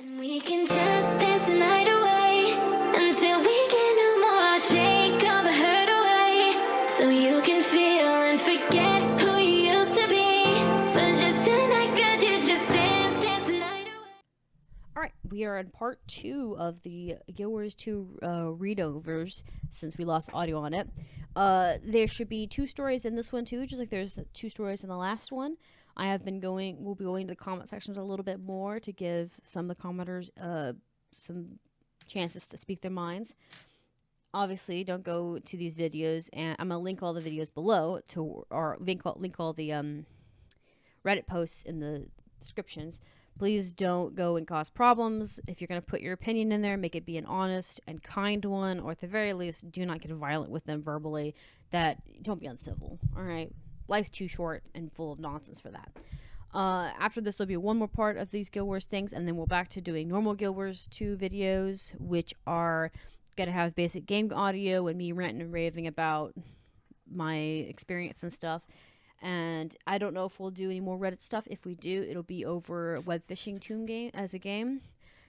And we can just dance the night away until we get no more. Shake all the hurt away so you can feel and forget who you used to be. For just tonight, could you just dance the night away? All right, we are in part 2 of the Guild Wars 2 readovers since we lost audio on it. There should be 2 stories in this one too, just like there's 2 stories in the last one. We'll be going to the comment sections a little bit more to give some of the commenters some chances to speak their minds. Obviously, don't go to these videos, and I'm gonna link all the videos below or link all the Reddit posts in the descriptions. Please don't go and cause problems. If you're going to put your opinion in there, make it be an honest and kind one, or at the very least, do not get violent with them verbally. Don't be uncivil, all right? Life's too short and full of nonsense for that. After this, there'll be one more part of these Guild Wars things, and then we're back to doing normal Guild Wars 2 videos, which are going to have basic game audio and me ranting and raving about my experience and stuff. And I don't know if we'll do any more Reddit stuff. If we do, it'll be over Web Fishing Tomb game as a game,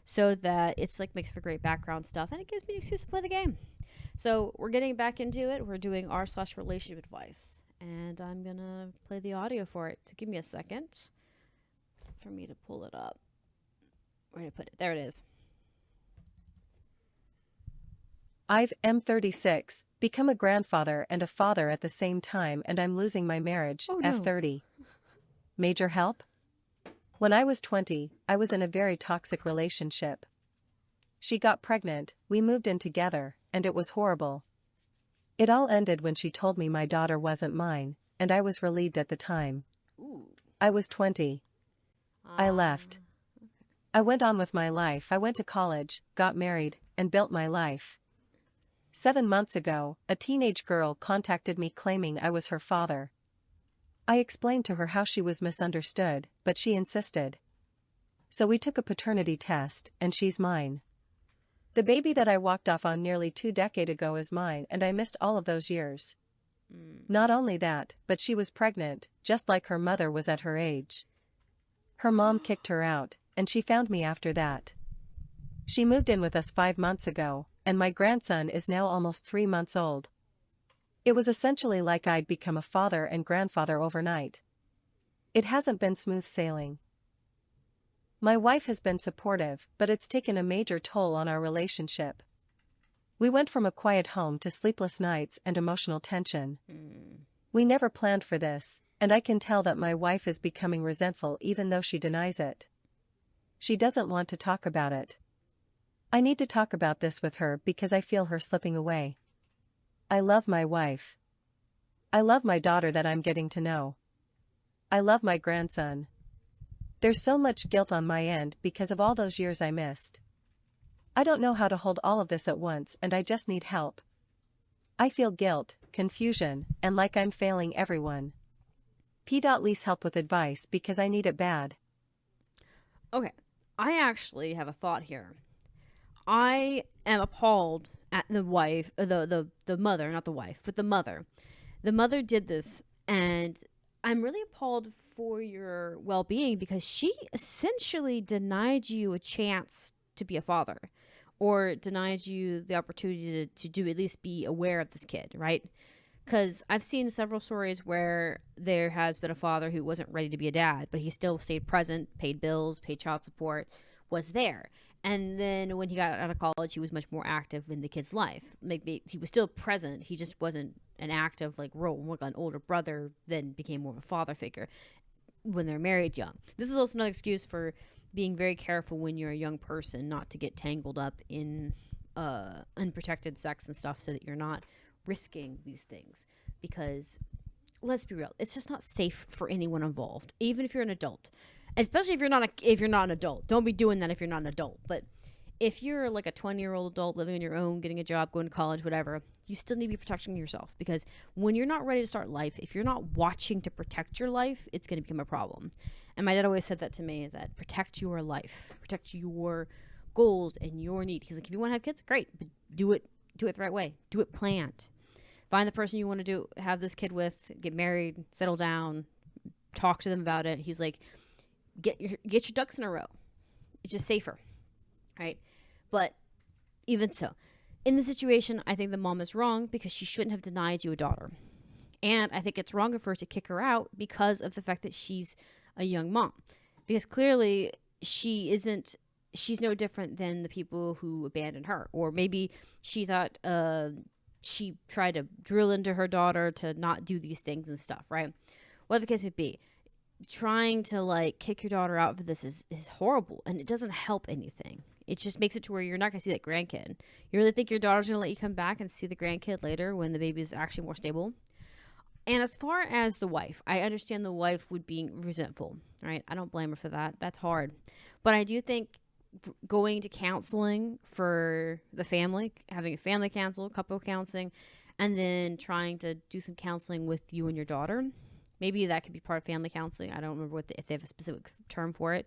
so that it's like makes for great background stuff, and it gives me an excuse to play the game. So we're getting back into it. We're doing r/relationship advice, and I'm gonna play the audio for it. So give me a second for me to pull it up. Where did I put it? There it is. I've M36, become a grandfather and a father at the same time, and I'm losing my marriage. Oh, no. F30. Major help? When I was 20, I was in a very toxic relationship. She got pregnant, we moved in together, and it was horrible. It all ended when she told me my daughter wasn't mine, and I was relieved at the time. Ooh. I was 20. I left. I went on with my life. I went to college, got married, and built my life. 7 months ago, a teenage girl contacted me claiming I was her father. I explained to her how she was misunderstood, but she insisted. So we took a paternity test, and she's mine. The baby that I walked off on nearly 2 decades ago is mine, and I missed all of those years. Not only that, but she was pregnant, just like her mother was at her age. Her mom kicked her out, and she found me after that. She moved in with us 5 months ago, and my grandson is now almost 3 months old. It was essentially like I'd become a father and grandfather overnight. It hasn't been smooth sailing. My wife has been supportive, but it's taken a major toll on our relationship. We went from a quiet home to sleepless nights and emotional tension. We never planned for this, and I can tell that my wife is becoming resentful even though she denies it. She doesn't want to talk about it. I need to talk about this with her because I feel her slipping away. I love my wife. I love my daughter that I'm getting to know. I love my grandson. There's so much guilt on my end because of all those years I missed. I don't know how to hold all of this at once, and I just need help. I feel guilt, confusion, and like I'm failing everyone. Please help with advice because I need it bad. Okay, I actually have a thought here. I am appalled at the wife, the mother, not the wife, but the mother. The mother did this, and I'm really appalled for your well-being because she essentially denied you a chance to be a father, or denied you the opportunity to do at least be aware of this kid, right? Because I've seen several stories where there has been a father who wasn't ready to be a dad, but he still stayed present, paid bills, paid child support, was there. And then when he got out of college, he was much more active in the kid's life. Maybe he was still present. He just wasn't an active role, like an older brother, then became more of a father figure when they're married young. This is also another excuse for being very careful when you're a young person not to get tangled up in unprotected sex and stuff, so that you're not risking these things. Because let's be real, it's just not safe for anyone involved, even if you're an adult. Especially if you're not an adult. Don't be doing that if you're not an adult. But if you're like a 20-year-old adult living on your own, getting a job, going to college, whatever, you still need to be protecting yourself. Because when you're not ready to start life, if you're not watching to protect your life, it's going to become a problem. And my dad always said that to me, that protect your life, protect your goals and your need. He's like, if you want to have kids, great, but do it the right way. Do it planned. Find the person you want to have this kid with, get married, settle down, talk to them about it. He's like, get your ducks in a row. It's just safer. right? But even so, in the situation, I think the mom is wrong because she shouldn't have denied you a daughter. And I think it's wrong of her to kick her out because of the fact that she's a young mom. Because clearly she's no different than the people who abandoned her. Or maybe she thought she tried to drill into her daughter to not do these things and stuff, right? Whatever the case may be, trying to like kick your daughter out for this is horrible, and it doesn't help anything. It just makes it to where you're not going to see that grandkid. You really think your daughter's going to let you come back and see the grandkid later when the baby is actually more stable? And as far as the wife, I understand the wife would be resentful, right? I don't blame her for that. That's hard. But I do think going to counseling for the family, having a family council, couple counseling, and then trying to do some counseling with you and your daughter. Maybe that could be part of family counseling. I don't remember if they have a specific term for it.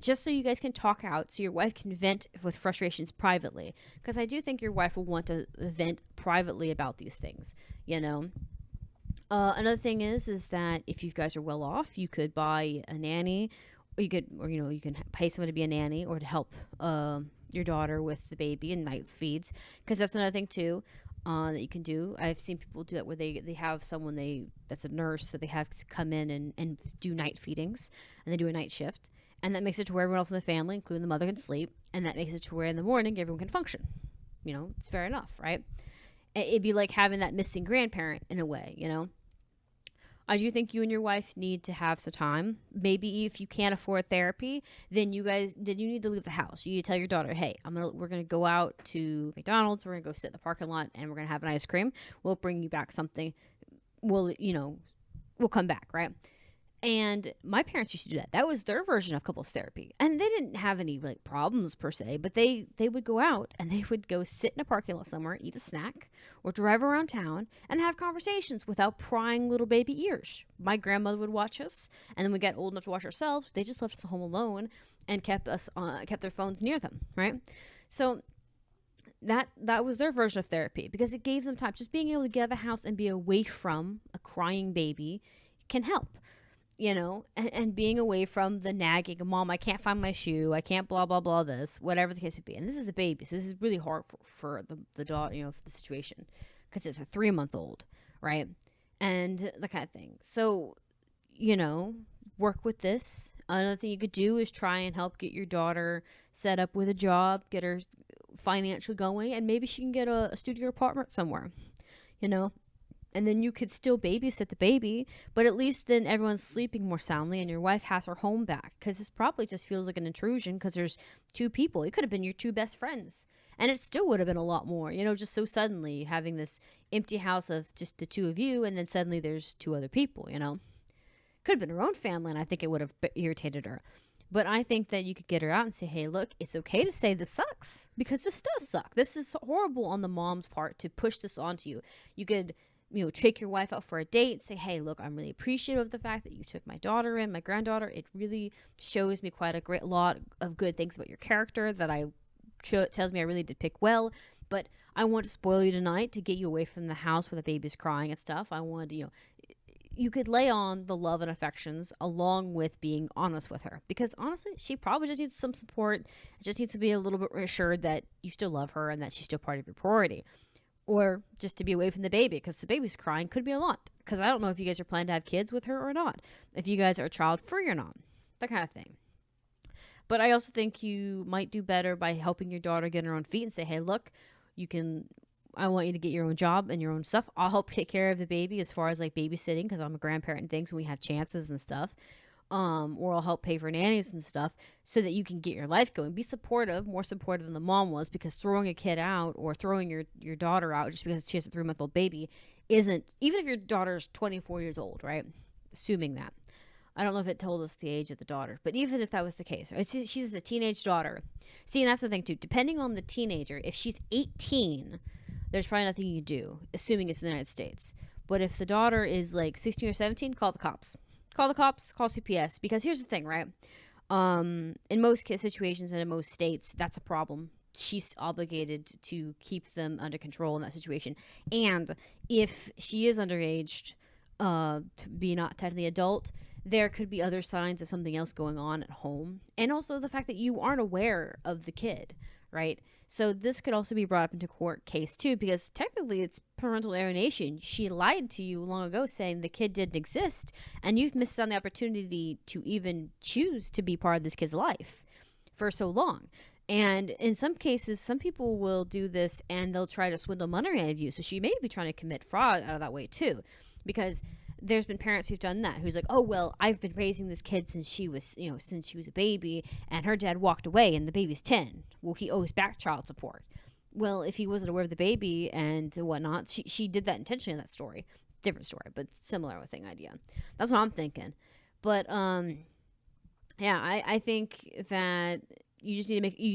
Just so you guys can talk out, so your wife can vent with frustrations privately. Because I do think your wife will want to vent privately about these things, you know? Another thing is that if you guys are well off, you could buy a nanny, or you can pay someone to be a nanny or to help your daughter with the baby and night feeds, because that's another thing too that you can do. I've seen people do that where they have someone that's a nurse that they have to come in and do night feedings, and they do a night shift, and that makes it to where everyone else in the family, including the mother, can sleep, and that makes it to where in the morning everyone can function. It's fair enough, right? It'd be like having that missing grandparent in a way, I do think you and your wife need to have some time. Maybe if you can't afford therapy, then you need to leave the house. You need to tell your daughter, "Hey, we're gonna go out to McDonald's. We're gonna go sit in the parking lot, and we're gonna have an ice cream. We'll bring you back something. We'll come back, right?" And my parents used to do that. That was their version of couples therapy. And they didn't have any like problems per se, but they would go out and they would go sit in a parking lot somewhere, eat a snack, or drive around town and have conversations without prying little baby ears. My grandmother would watch us, and then we got old enough to watch ourselves. They just left us home alone and kept their phones near them, right? So that was their version of therapy because it gave them time. Just being able to get out of the house and be away from a crying baby can help. And being away from the nagging, "Mom, I can't find my shoe, I can't blah, blah, blah, this," whatever the case would be. And this is a baby, so this is really hard for the dog, for the situation, because it's a 3-month-old, right? And the kind of thing. So, work with this. Another thing you could do is try and help get your daughter set up with a job, get her financially going, and maybe she can get a studio apartment somewhere, and then you could still babysit the baby, but at least then everyone's sleeping more soundly and your wife has her home back, because this probably just feels like an intrusion because there's 2 people. It could have been your 2 best friends, and it still would have been a lot more, just so suddenly having this empty house of just the 2 of you, and then suddenly there's 2 other people. Could have been her own family, and I think it would have irritated her. But I think that you could get her out and say, "Hey, look, it's okay to say this sucks, because this does suck. This is horrible on the mom's part to push this onto you." You could take your wife out for a date and say, "Hey, look, I'm really appreciative of the fact that you took my daughter and my granddaughter. It really shows me quite a great lot of good things about your character that tells me I really did pick well. But I want to spoil you tonight to get you away from the house where the baby's crying and stuff. I want to, you could lay on the love and affections along with being honest with her, because honestly, she probably just needs some support. Just needs to be a little bit reassured that you still love her and that she's still part of your priority." Or just to be away from the baby, because the baby's crying could be a lot. Because I don't know if you guys are planning to have kids with her or not. If you guys are child free or not. That kind of thing. But I also think you might do better by helping your daughter get on her own feet and say, "Hey, look, I want you to get your own job and your own stuff. I'll help take care of the baby as far as like babysitting, because I'm a grandparent and things, and we have chances and stuff. Or I'll help pay for nannies and stuff so that you can get your life going." Be supportive, more supportive than the mom was, because throwing a kid out or throwing your daughter out just because she has a 3-month-old baby isn't, even if your daughter's 24 years old, right? Assuming that. I don't know if it told us the age of the daughter, but even if that was the case, right? She's a teenage daughter. See, and that's the thing too. Depending on the teenager, if she's 18, there's probably nothing you can do, assuming it's in the United States. But if the daughter is like 16 or 17, call the cops. Call the cops, call CPS, because here's the thing, right? In most situations and in most states, that's a problem. She's obligated to keep them under control in that situation. And if she is underage, to be not technically adult, there could be other signs of something else going on at home. And also the fact that you aren't aware of the kid, right? So this could also be brought up into court case too, because technically it's parental alienation. She lied to you long ago saying the kid didn't exist, and you've missed on the opportunity to even choose to be part of this kid's life for so long. And in some cases, some people will do this and they'll try to swindle money out of you. So she may be trying to commit fraud out of that way too, because there's been parents who've done that, who's like, oh, well, I've been raising this kid since she was, since she was a baby, and her dad walked away and the baby's 10. Well, he owes back child support. Well, if he wasn't aware of the baby and whatnot, she did that intentionally in that story. Different story, but similar thing idea. That's what I'm thinking. But, yeah, I think that you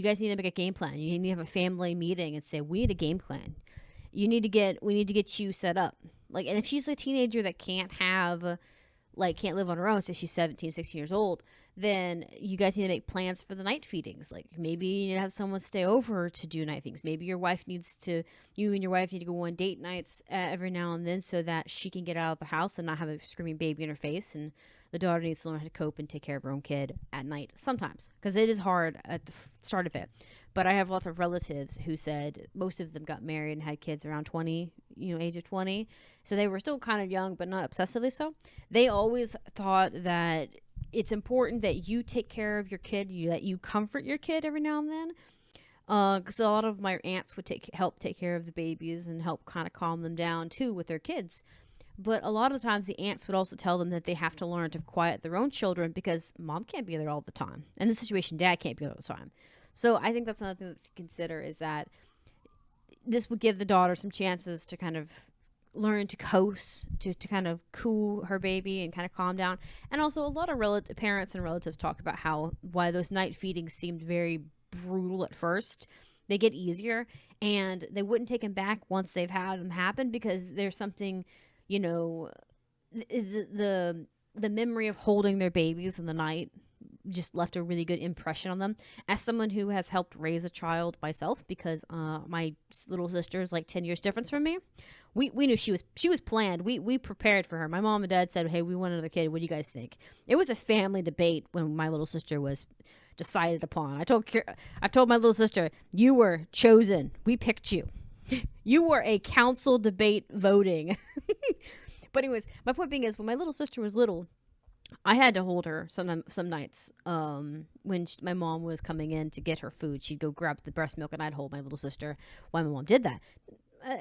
guys need to make a game plan. You need to have a family meeting and say, we need a game plan. We need to get you set up. Like, and if she's a teenager that can't live on her own, say she's 17, 16 years old, then you guys need to make plans for the night feedings. Like, maybe you need to have someone stay over to do night feedings. Maybe you and your wife need to go on date nights every now and then so that she can get out of the house and not have a screaming baby in her face. And the daughter needs to learn how to cope and take care of her own kid at night sometimes, because it is hard at the start of it. But I have lots of relatives who said most of them got married and had kids around 20, age of 20. So they were still kind of young, but not obsessively so. They always thought that it's important that you take care of your kid, that you comfort your kid every now and then. Because a lot of my aunts would help take care of the babies and help kind of calm them down too with their kids. But a lot of times the aunts would also tell them that they have to learn to quiet their own children because mom can't be there all the time. In this situation, dad can't be there all the time. So I think that's another thing to consider, is that this would give the daughter some chances to kind of learn to coast, to kind of cool her baby and kind of calm down. And also a lot of parents and relatives talk about why those night feedings seemed very brutal at first. They get easier, and they wouldn't take them back once they've had them happen, because there's something, the memory of holding their babies in the night just left a really good impression on them. As someone who has helped raise a child myself, because my little sister is like 10 years difference from me, we knew she was planned. We prepared for her. My mom and dad said, hey, we want another kid. What do you guys think? It was a family debate when my little sister was decided upon. I've told my little sister, you were chosen. We picked you. You were a council debate voting. But anyways, my point being is, when my little sister was little, I had to hold her some nights. When my mom was coming in to get her food, she'd go grab the breast milk and I'd hold my little sister while my mom did that.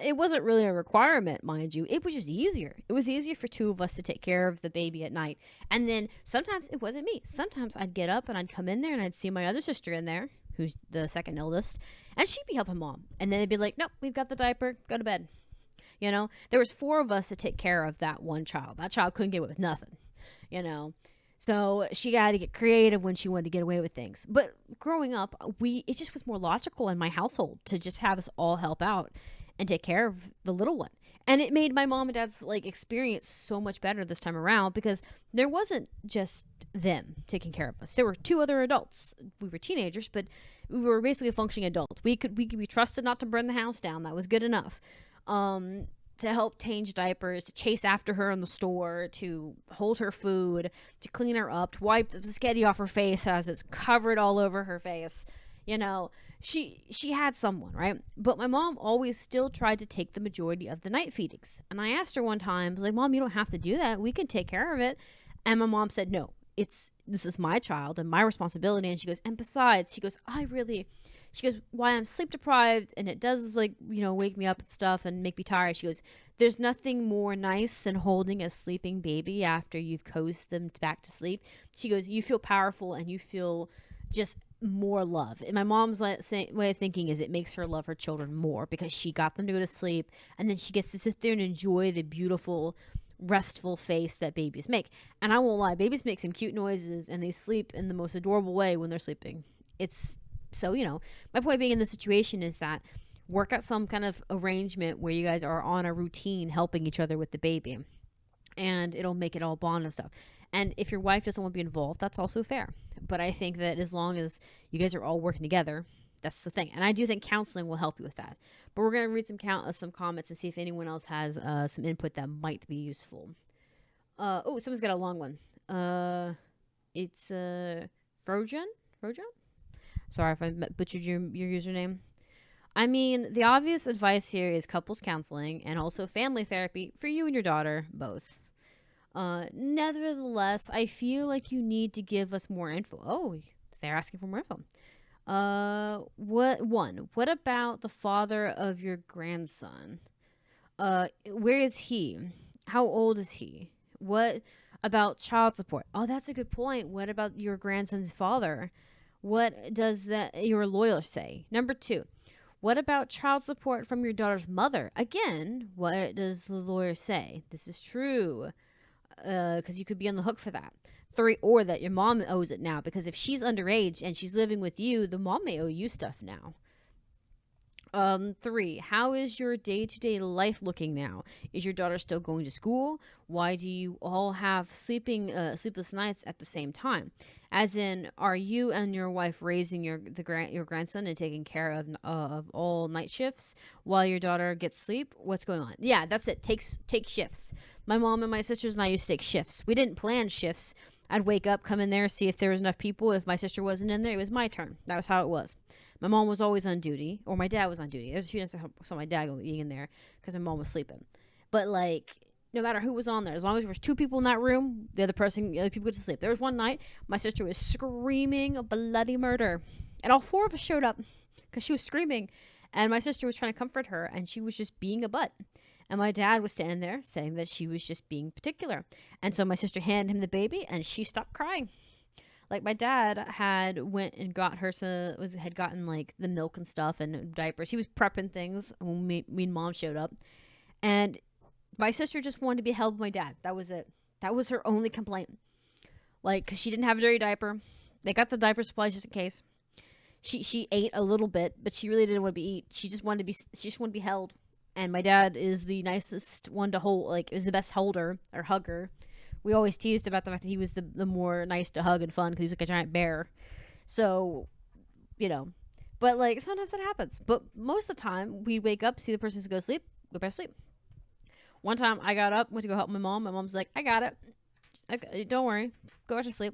It wasn't really a requirement, mind you. It was just easier. It was easier for two of us to take care of the baby at night. And then sometimes it wasn't me. Sometimes I'd get up and I'd come in there and I'd see my other sister in there, who's the second eldest, and she'd be helping mom. And then they'd be like, nope, we've got the diaper, go to bed. There was 4 of us to take care of that one child. That child couldn't get away with nothing. So she had to get creative when she wanted to get away with things. But growing up, it just was more logical in my household to just have us all help out and take care of the little one. And it made my mom and dad's experience so much better this time around, because there wasn't just them taking care of us. There were 2 other adults. We were teenagers, but we were basically functioning adults. We could be trusted not to burn the house down. That was good enough. To help change diapers, to chase after her in the store, to hold her food, to clean her up, to wipe the spaghetti off her face as it's covered all over her face. She had someone, right? But my mom always still tried to take the majority of the night feedings. And I asked her one time, I was like, Mom, you don't have to do that. We can take care of it. And my mom said, no, this is my child and my responsibility. And she goes, and besides, she goes, why I'm sleep deprived and it does wake me up and stuff and make me tired. She goes, there's nothing more nice than holding a sleeping baby after you've coaxed them back to sleep. She goes, you feel powerful and you feel just more love. And my mom's way of thinking is it makes her love her children more because she got them to go to sleep, and then she gets to sit there and enjoy the beautiful, restful face that babies make. And I won't lie, babies make some cute noises and they sleep in the most adorable way when they're sleeping. So, my point being in this situation is that work out some kind of arrangement where you guys are on a routine helping each other with the baby, and it'll make it all bond and stuff. And if your wife doesn't want to be involved, that's also fair. But I think that as long as you guys are all working together, that's the thing. And I do think counseling will help you with that. But we're going to read some comments and see if anyone else has some input that might be useful. Someone's got a long one. It's Frojan. Frojan. Sorry if I butchered your username. I mean, the obvious advice here is couples counseling and also family therapy for you and your daughter both. Nevertheless, I feel like you need to give us more info. Oh, they're asking for more info. What about the father of your grandson? Where is he? How old is he? What about child support? Oh, that's a good point. What about your grandson's father? What does your lawyer say? Number 2, what about child support from your daughter's mother? Again, what does the lawyer say? This is true, because you could be on the hook for that. 3, or that your mom owes it now, because if she's underage and she's living with you, the mom may owe you stuff now. 3, how is your day-to-day life looking now? Is your daughter still going to school? Why do you all have sleepless nights at the same time? As in, are you and your wife raising your grandson and taking care of all night shifts while your daughter gets sleep? What's going on? Yeah, that's it. Take shifts. My mom and my sisters and I used to take shifts. We didn't plan shifts. I'd wake up, come in there, see if there was enough people. If my sister wasn't in there, it was my turn. That was how it was. My mom was always on duty, or my dad was on duty. There's a few times I saw my dad being in there because my mom was sleeping. But like, no matter who was on there, as long as there was 2 people in that room, the other people get to sleep. There was one night my sister was screaming bloody murder, and all 4 of us showed up because she was screaming, and my sister was trying to comfort her, and she was just being a butt. And my dad was standing there saying that she was just being particular. And so my sister handed him the baby, and she stopped crying. Like, my dad had went and got her had gotten like the milk and stuff and diapers. He was prepping things when me and mom showed up, and my sister just wanted to be held by my dad. That was it. That was her only complaint. Like, because she didn't have a dirty diaper. They got the diaper supplies just in case. She ate a little bit, but she really didn't want to eat. She just wanted to be held. And my dad is the nicest one to hold. Like, is the best holder or hugger. We always teased about the fact that he was the more nice to hug and fun because he was like a giant bear. So, but like sometimes that happens. But most of the time, we wake up, see the person go to sleep, go back to sleep. One time, I got up, went to go help my mom. My mom's like, "I got it. Don't worry, go back to sleep."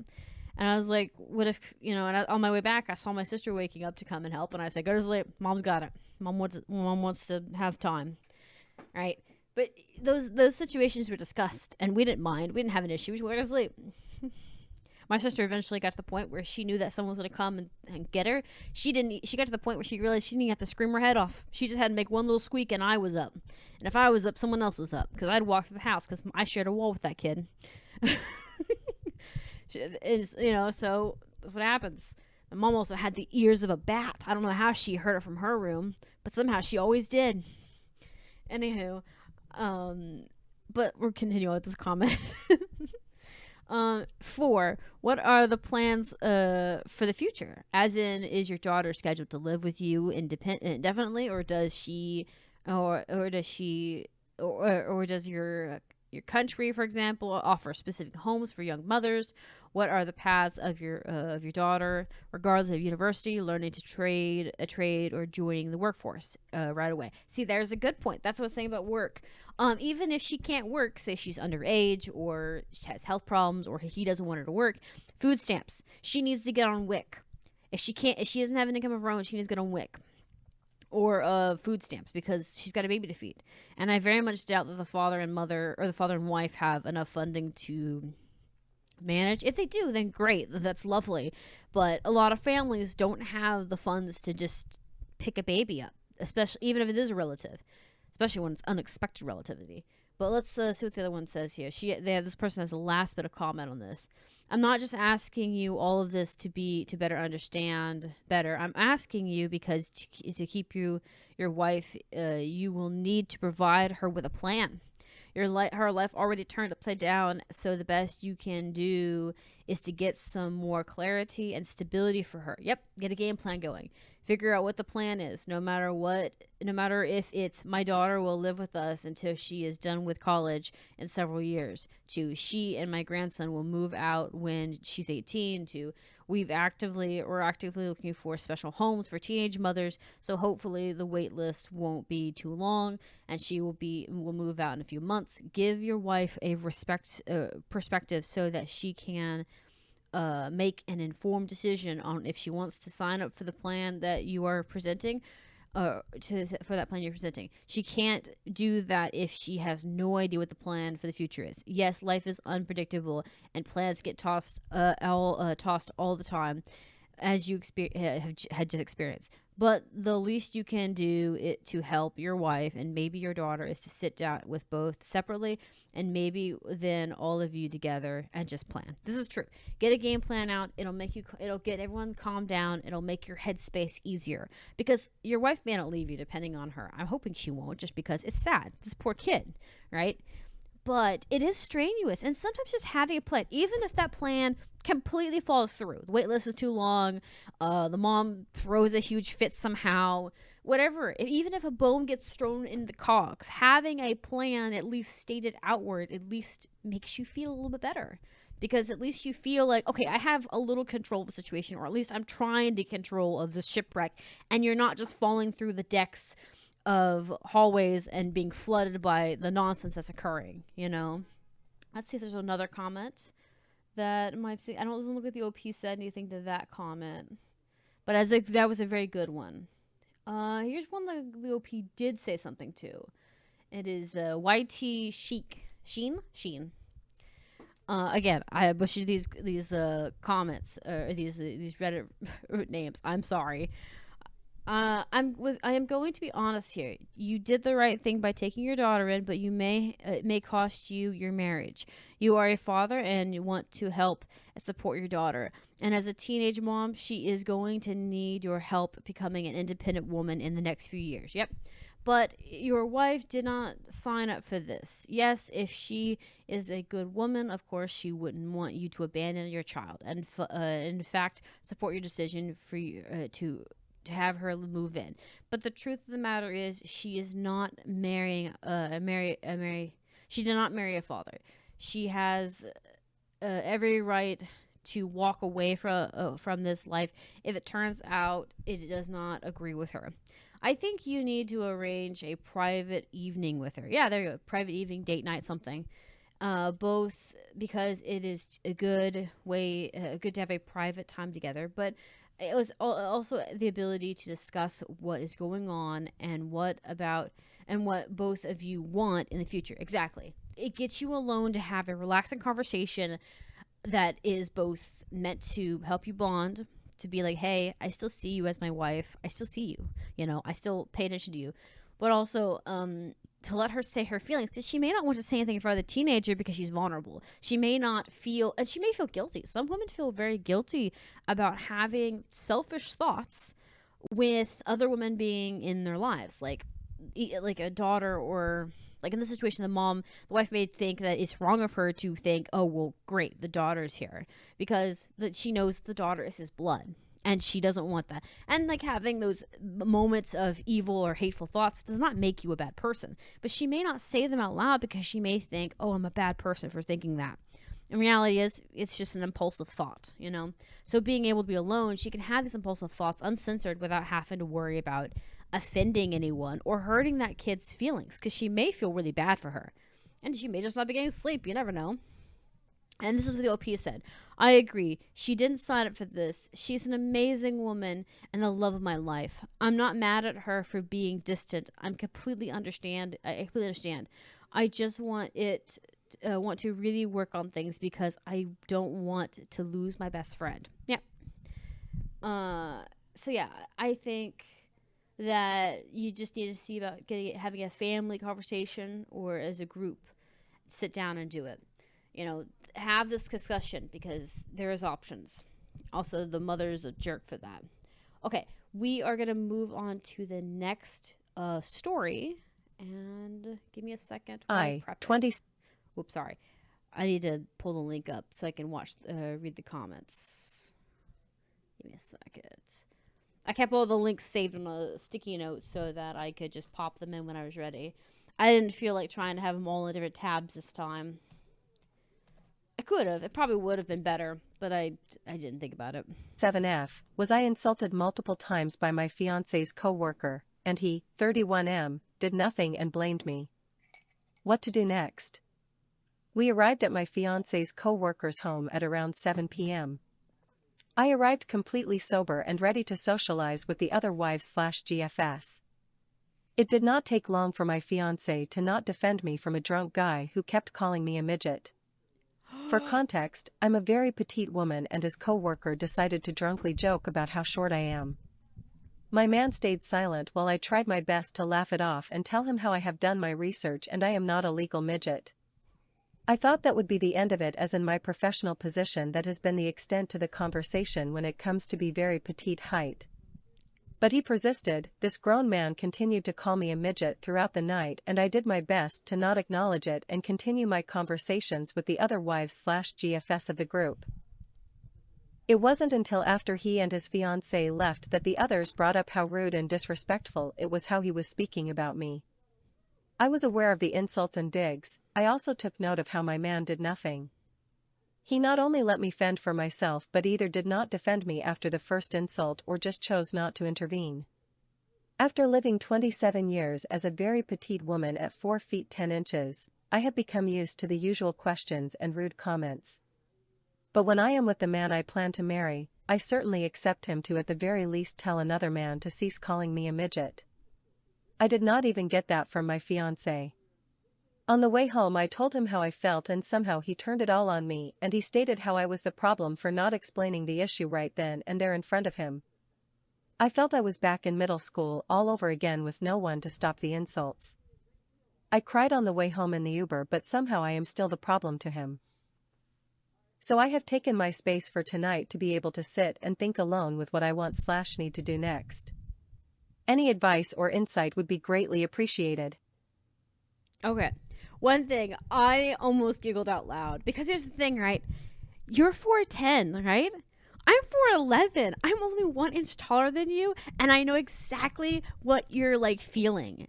And I was like, "What if And on my way back, I saw my sister waking up to come and help, and I said, "Go to sleep. Mom's got it. Mom wants to have time, right?" But those situations were discussed, and we didn't mind. We didn't have an issue. We went to sleep. My sister eventually got to the point where she knew that someone was going to come and get her. She got to the point where she realized she didn't have to scream her head off. She just had to make one little squeak, and I was up. And if I was up, someone else was up, because I'd walk through the house because I shared a wall with that kid. So that's what happens. My mom also had the ears of a bat. I don't know how she heard it from her room, but somehow she always did. Anywho, but we're continuing with this comment. 4, what are the plans for the future? As in, is your daughter scheduled to live with you indefinitely, or does she, or does your country, for example, offer specific homes for young mothers? What are the paths of your daughter, regardless of university, learning a trade, or joining the workforce right away? See, there's a good point. That's what I was saying about work. Even if she can't work, say she's underage or she has health problems or he doesn't want her to work, food stamps. She needs to get on WIC. If she doesn't have an income of her own, she needs to get on WIC or food stamps because she's got a baby to feed. And I very much doubt that the father and wife have enough funding to manage. If they do, then great. That's lovely. But a lot of families don't have the funds to just pick a baby up, especially even if it is a relative, especially when it's unexpected relativity. But let's see what the other one says here. This person has the last bit of comment on this. I'm not just asking you all of this to better understand better. I'm asking you because to keep your wife, you will need to provide her with a plan. Her life already turned upside down, so the best you can do is to get some more clarity and stability for her. Yep, get a game plan going. Figure out what the plan is, no matter if it's my daughter will live with us until she is done with college in several years, to she and my grandson will move out when she's 18, to we're actively looking for special homes for teenage mothers. So hopefully the wait list won't be too long, and she will move out in a few months. Give your wife a perspective so that she can make an informed decision on if she wants to sign up for the plan that you are presenting, for that plan you're presenting. She can't do that if she has no idea what the plan for the future is. Yes, life is unpredictable, and plans get tossed all the time, as you had just experienced. But the least you can do to help your wife and maybe your daughter is to sit down with both separately, and maybe then all of you together, and just plan. This is true. Get a game plan out. It'll get everyone calmed down. It'll make your headspace easier, because your wife may not leave you depending on her. I'm hoping she won't, just because it's sad. This poor kid, right? But it is strenuous, and sometimes just having a plan, even if that plan completely falls through, the wait list is too long, the mom throws a huge fit somehow, whatever, even if a bone gets thrown in the cogs, having a plan at least stated outward at least makes you feel a little bit better, because at least you feel like, okay, I have a little control of the situation, or at least I'm trying to control of the shipwreck, and you're not just falling through the decks of hallways and being flooded by the nonsense that's occurring, you know. Let's see if there's another comment that might see. I don't look what the OP said anything to that comment, but that was a very good one. Here's one that the OP did say something to. It is YT Sheen. Again, I butchered these comments, or these Reddit names. I'm sorry. I am going to be honest here. You did the right thing by taking your daughter in, but it may cost you your marriage. You are a father and you want to help and support your daughter. And as a teenage mom, she is going to need your help becoming an independent woman in the next few years. Yep. But your wife did not sign up for this. Yes, if she is a good woman, of course, she wouldn't want you to abandon your child, and in fact, support your decision for to have her move in. But the truth of the matter is, she is not marrying she did not marry a father. She has every right to walk away from this life if it turns out it does not agree with her. I think you need to arrange a private evening with her. Yeah, there you go. Private evening, date night, something. Both because it is a good to have a private time together, but it was also the ability to discuss what is going on and what both of you want in the future. Exactly. It gets you alone to have a relaxing conversation that is both meant to help you bond, to be like, hey, I still see you as my wife. I still see you. You know, I still pay attention to you. But also to let her say her feelings, because she may not want to say anything in front of the teenager because she's vulnerable. She may not feel, and she may feel guilty. Some women feel very guilty about having selfish thoughts with other women being in their lives, like a daughter, or like in this situation, the wife may think that it's wrong of her to think, oh, well, great, the daughter's here, because she knows the daughter is his blood. And she doesn't want that. And like having those moments of evil or hateful thoughts does not make you a bad person. But she may not say them out loud because she may think, oh, I'm a bad person for thinking that. In reality, it's just an impulsive thought, you know? So being able to be alone, she can have these impulsive thoughts uncensored without having to worry about offending anyone or hurting that kid's feelings, because she may feel really bad for her. And she may just not be getting sleep. You never know. And this is what the OP said. I agree. She didn't sign up for this. She's an amazing woman and the love of my life. I'm not mad at her for being distant. I completely understand. I just want to really work on things because I don't want to lose my best friend. Yeah. So yeah, I think that you just need to see about having a family conversation, or as a group, sit down and do it. You know, have this discussion because there is options. Also, the mother's a jerk for that. Okay, we are going to move on to the next story. And give me a second. Oops, sorry. I need to pull the link up so I can read the comments. Give me a second. I kept all the links saved on a sticky note so that I could just pop them in when I was ready. I didn't feel like trying to have them all in different tabs this time. I could have. It probably would have been better, but I didn't think about it. 7F, was I insulted multiple times by my fiancé's co-worker, and he, 31M, did nothing and blamed me. What to do next? We arrived at my fiancé's co-worker's home at around 7 p.m. I arrived completely sober and ready to socialize with the other wives/GFS. It did not take long for my fiancé to not defend me from a drunk guy who kept calling me a midget. For context, I'm a very petite woman and his co-worker decided to drunkenly joke about how short I am. My man stayed silent while I tried my best to laugh it off and tell him how I have done my research and I am not a legal midget. I thought that would be the end of it, as in my professional position that has been the extent to the conversation when it comes to be very petite height. But he persisted. This grown man continued to call me a midget throughout the night and I did my best to not acknowledge it and continue my conversations with the other wives/GFS of the group. It wasn't until after he and his fiancée left that the others brought up how rude and disrespectful it was how he was speaking about me. I was aware of the insults and digs. I also took note of how my man did nothing. He not only let me fend for myself but either did not defend me after the first insult or just chose not to intervene. After living 27 years as a very petite woman at 4 feet 10 inches, I have become used to the usual questions and rude comments. But when I am with the man I plan to marry, I certainly accept him to at the very least tell another man to cease calling me a midget. I did not even get that from my fiancé. On the way home I told him how I felt and somehow he turned it all on me and he stated how I was the problem for not explaining the issue right then and there in front of him. I felt I was back in middle school all over again with no one to stop the insults. I cried on the way home in the Uber, but somehow I am still the problem to him. So I have taken my space for tonight to be able to sit and think alone with what I want/need to do next. Any advice or insight would be greatly appreciated. Okay. One thing, I almost giggled out loud because here's the thing, right? You're 4'10", right? I'm 4'11". I'm only 1 inch taller than you, and I know exactly what you're like feeling.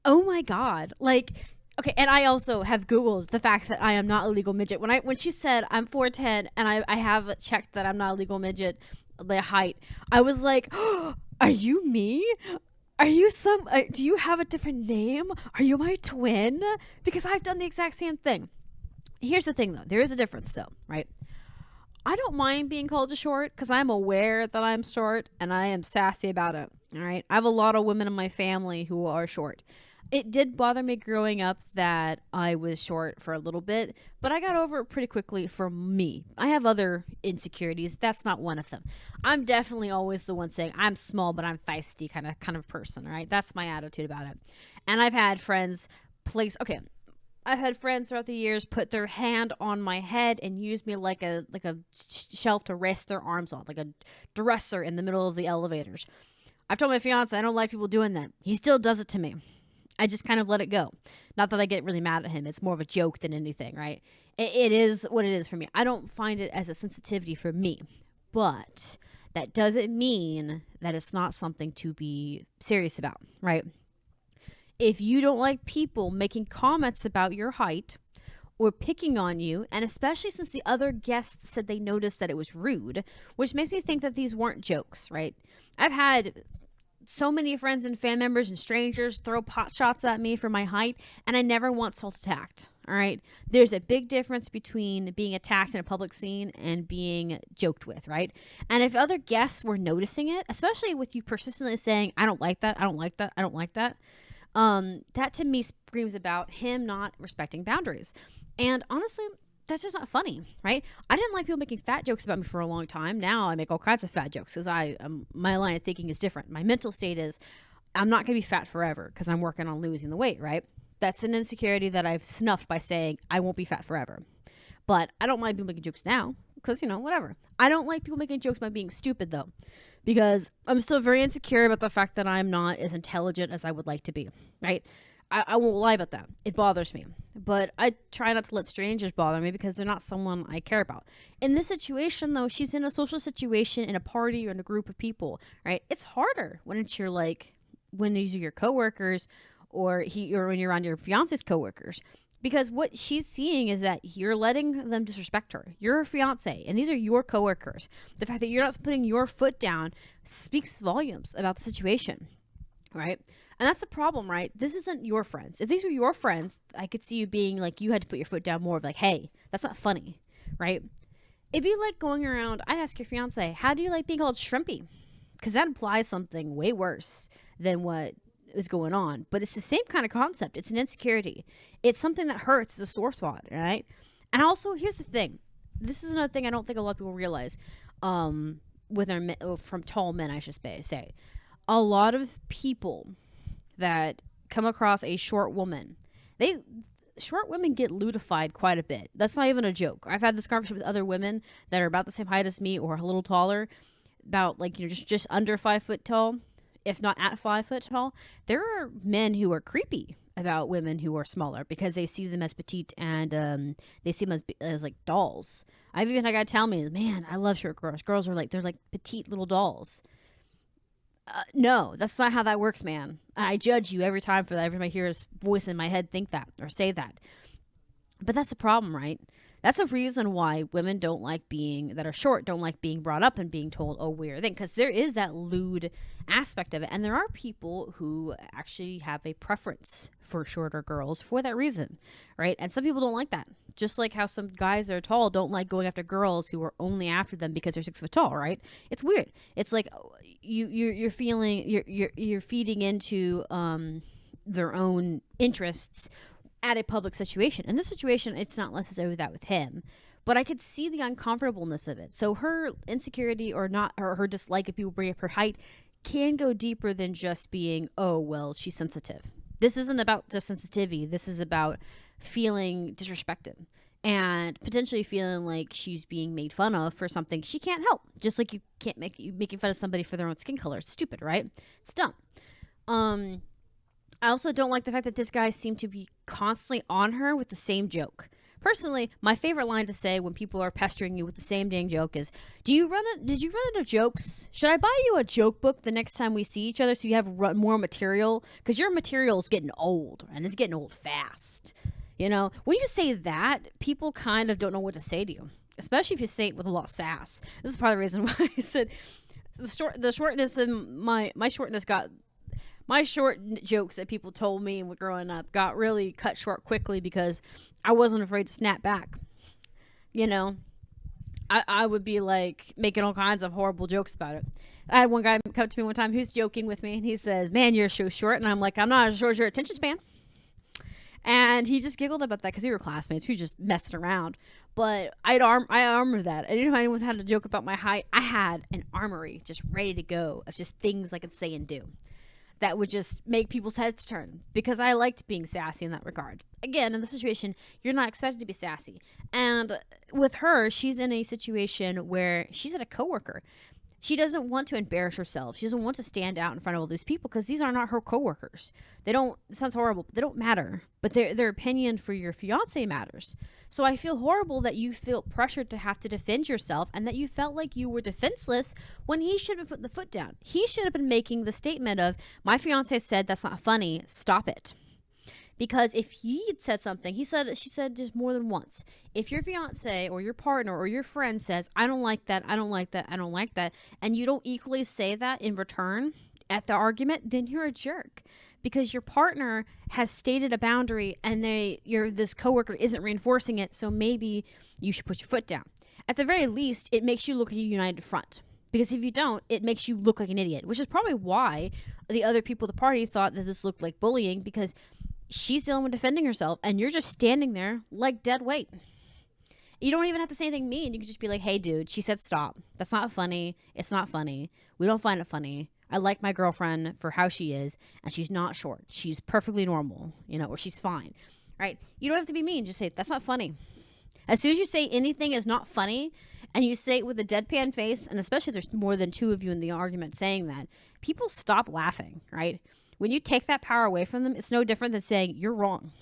Oh my God. Like, okay, and I also have Googled the fact that I am not a legal midget. When she said I'm 4'10" and I have checked that I'm not a legal midget, the height, I was like, oh, are you me? Are you do you have a different name? Are you my twin? Because I've done the exact same thing. Here's the thing though. There is a difference though, right? I don't mind being called a short because I'm aware that I'm short and I am sassy about it. All right. I have a lot of women in my family who are short. It did bother me growing up that I was short for a little bit, but I got over it pretty quickly for me. I have other insecurities. That's not one of them. I'm definitely always the one saying I'm small, but I'm feisty kind of person, right? That's my attitude about it. And I've had friends I've had friends throughout the years put their hand on my head and use me like a shelf to rest their arms on, like a dresser in the middle of the elevators. I've told my fiance I don't like people doing that. He still does it to me. I just kind of let it go. Not that I get really mad at him. It's more of a joke than anything, right? It is what it is for me. I don't find it as a sensitivity for me. But that doesn't mean that it's not something to be serious about, right? If you don't like people making comments about your height or picking on you, and especially since the other guests said they noticed that it was rude, which makes me think that these weren't jokes, right? I've had so many friends and fan members and strangers throw pot shots at me for my height, and I never once felt attacked. All right. There's a big difference between being attacked in a public scene and being joked with, right? And if other guests were noticing it, especially with you persistently saying, I don't like that, I don't like that, I don't like that, that to me screams about him not respecting boundaries. And honestly, that's just not funny, right? I didn't like people making fat jokes about me for a long time. Now I make all kinds of fat jokes because my line of thinking is different. My mental state is I'm not going to be fat forever because I'm working on losing the weight, right? That's an insecurity that I've snuffed by saying I won't be fat forever. But I don't mind people making jokes now because, whatever. I don't like people making jokes about being stupid, though, because I'm still very insecure about the fact that I'm not as intelligent as I would like to be, right? I won't lie about that. It bothers me. But I try not to let strangers bother me because they're not someone I care about. In this situation, though, she's in a social situation, in a party, or in a group of people, right? It's harder when when these are your coworkers or when you're around your fiance's coworkers. Because what she's seeing is that you're letting them disrespect her. You're her fiance, and these are your coworkers. The fact that you're not putting your foot down speaks volumes about the situation, right? And that's the problem, right? This isn't your friends. If these were your friends, I could see you being like, you had to put your foot down more of like, hey, that's not funny, right? It'd be like going around, I'd ask your fiance, how do you like being called shrimpy? Because that implies something way worse than what is going on. But it's the same kind of concept. It's an insecurity. It's something that hurts. It's a sore spot, right? And also, here's the thing. This is another thing I don't think a lot of people realize with our from tall men, I should say. A lot of people that come across a short woman, short women get ludified quite a bit. That's not even a joke. I've had this conversation with other women that are about the same height as me or a little taller, about like, you know, just under 5 foot tall, if not at 5 foot tall. There are men who are creepy about women who are smaller because they see them as petite and they see them as like dolls. I've even had a guy tell me, man, I love short girls. Girls are like, they're like petite little dolls. No, that's not how that works, man. I judge you every time for that. Every time I hear his voice in my head think that or say that. But that's the problem, right? That's a reason why women that are short don't like being brought up and being told, oh, we're a thing. Because there is that lewd aspect of it. And there are people who actually have a preference for shorter girls for that reason, right? And some people don't like that. Just like how some guys that are tall don't like going after girls who are only after them because they're 6 foot tall, right? It's weird. It's like you're feeding into their own interests at a public situation. In this situation, it's not necessarily that with him, but I could see the uncomfortableness of it. So her insecurity or her dislike if people bring up her height can go deeper than just being, oh, well, she's sensitive. This isn't about just sensitivity. This is about feeling disrespected and potentially feeling like she's being made fun of for something she can't help. Just like you can't making fun of somebody for their own skin color. It's stupid, right? It's dumb. I also don't like the fact that this guy seemed to be constantly on her with the same joke. Personally, my favorite line to say when people are pestering you with the same dang joke is, did you run out of jokes? Should I buy you a joke book the next time we see each other so you have more material? Because your material is getting old, and it's getting old fast. You know, when you say that, people kind of don't know what to say to you, especially if you say it with a lot of sass. This is part of the reason why I said the shortness in my shortness got... My short jokes that people told me growing up got really cut short quickly because I wasn't afraid to snap back. You know, I would be like making all kinds of horrible jokes about it. I had one guy come to me one time who's joking with me and he says, man, you're so short. And I'm like, I'm not as short as your attention span. And he just giggled about that because we were classmates. We were just messing around. But I armored that. Anytime anyone had a joke about my height, I had an armory just ready to go of just things I could say and do that would just make people's heads turn because I liked being sassy in that regard. Again, in the situation, you're not expected to be sassy. And with her, she's in a situation where she's at a coworker. She doesn't want to embarrass herself. She doesn't want to stand out in front of all these people because these are not her coworkers. They don't, it sounds horrible, but they don't matter. But their opinion for your fiance matters. So I feel horrible that you feel pressured to have to defend yourself and that you felt like you were defenseless when he should have put the foot down. He should have been making the statement of, my fiance said that's not funny, stop it. Because if he had said something, she said just more than once. If your fiance or your partner or your friend says, I don't like that, I don't like that, I don't like that, and you don't equally say that in return at the argument, then you're a jerk. Because your partner has stated a boundary and this coworker isn't reinforcing it, so maybe you should put your foot down. At the very least, it makes you look like a united front. Because if you don't, it makes you look like an idiot, which is probably why the other people at the party thought that this looked like bullying, because she's dealing with defending herself and you're just standing there like dead weight. You don't even have to say anything mean. You can just be like, hey, dude, she said stop. That's not funny. It's not funny. We don't find it funny. I like my girlfriend for how she is, and she's not short. She's perfectly normal, or she's fine, right? You don't have to be mean. Just say, that's not funny. As soon as you say anything is not funny, and you say it with a deadpan face, and especially if there's more than two of you in the argument saying that, people stop laughing, right? When you take that power away from them, it's no different than saying, you're wrong,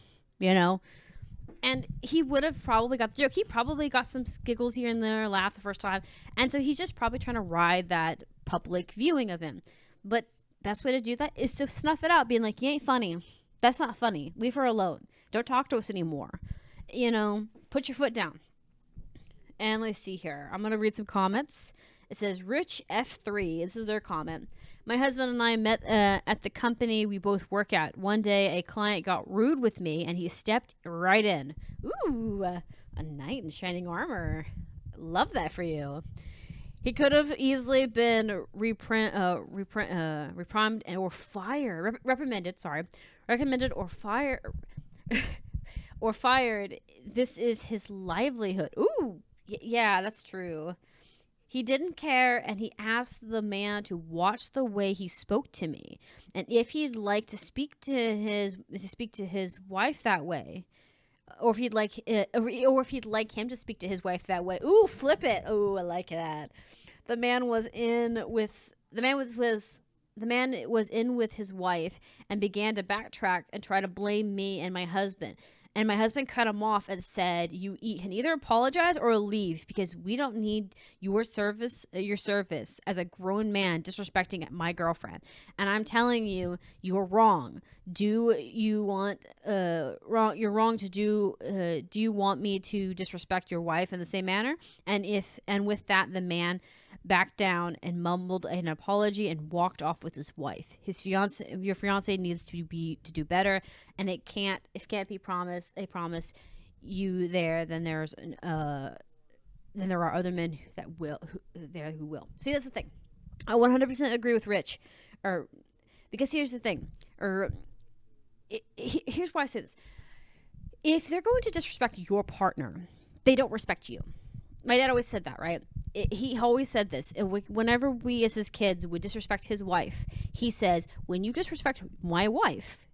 And he would have probably got the joke. He probably got some giggles here and there, laugh the first time. And so he's just probably trying to ride that public viewing of him. But best way to do that is to snuff it out, being like, you ain't funny. That's not funny. Leave her alone. Don't talk to us anymore. Put your foot down. And let's see here. I'm going to read some comments. It says, Rich F3. This is their comment. My husband and I met at the company we both work at. One day, a client got rude with me, and he stepped right in. Ooh, a knight in shining armor. Love that for you. He could have easily been reprimanded or fired. Recommended or fired. Or fired. This is his livelihood. Ooh, yeah, that's true. He didn't care, and he asked the man to watch the way he spoke to me, and if he'd like to speak to his wife that way, or if he'd like him to speak to his wife that way. Ooh, flip it. Ooh, I like that. The man was in with his wife and began to backtrack and try to blame me and my husband. And my husband cut him off and said, "You can either apologize or leave, because we don't need your service as a grown man disrespecting my girlfriend. And I'm telling you, you're wrong. You're wrong to do. Do you want me to disrespect your wife in the same manner?" And with that, the man backed down and mumbled an apology and walked off with his wife. Your fiance needs to do better, and if it can't be promised, they promise you there. Then there are other men who will. See, that's the thing. I 100% agree with Rich, because here's the thing. Here's why I say this: if they're going to disrespect your partner, they don't respect you. My dad always said that, right? He always said this. Whenever we as his kids would disrespect his wife, he says, when you disrespect my wife,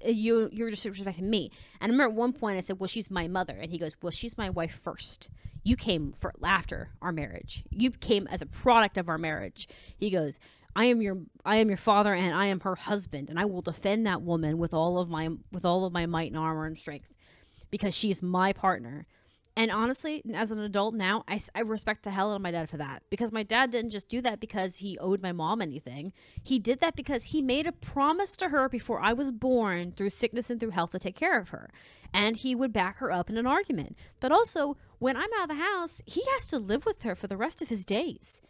you're disrespecting me. And I remember at one point I said, well, she's my mother. And he goes, well, she's my wife first. You came after our marriage. You came as a product of our marriage. He goes, I am your father, and I am her husband, and I will defend that woman with all of my might and armor and strength, because she is my partner. And honestly, as an adult now, I respect the hell out of my dad for that, because my dad didn't just do that because he owed my mom anything. He did that because he made a promise to her before I was born, through sickness and through health, to take care of her. And he would back her up in an argument. But also, when I'm out of the house, he has to live with her for the rest of his days.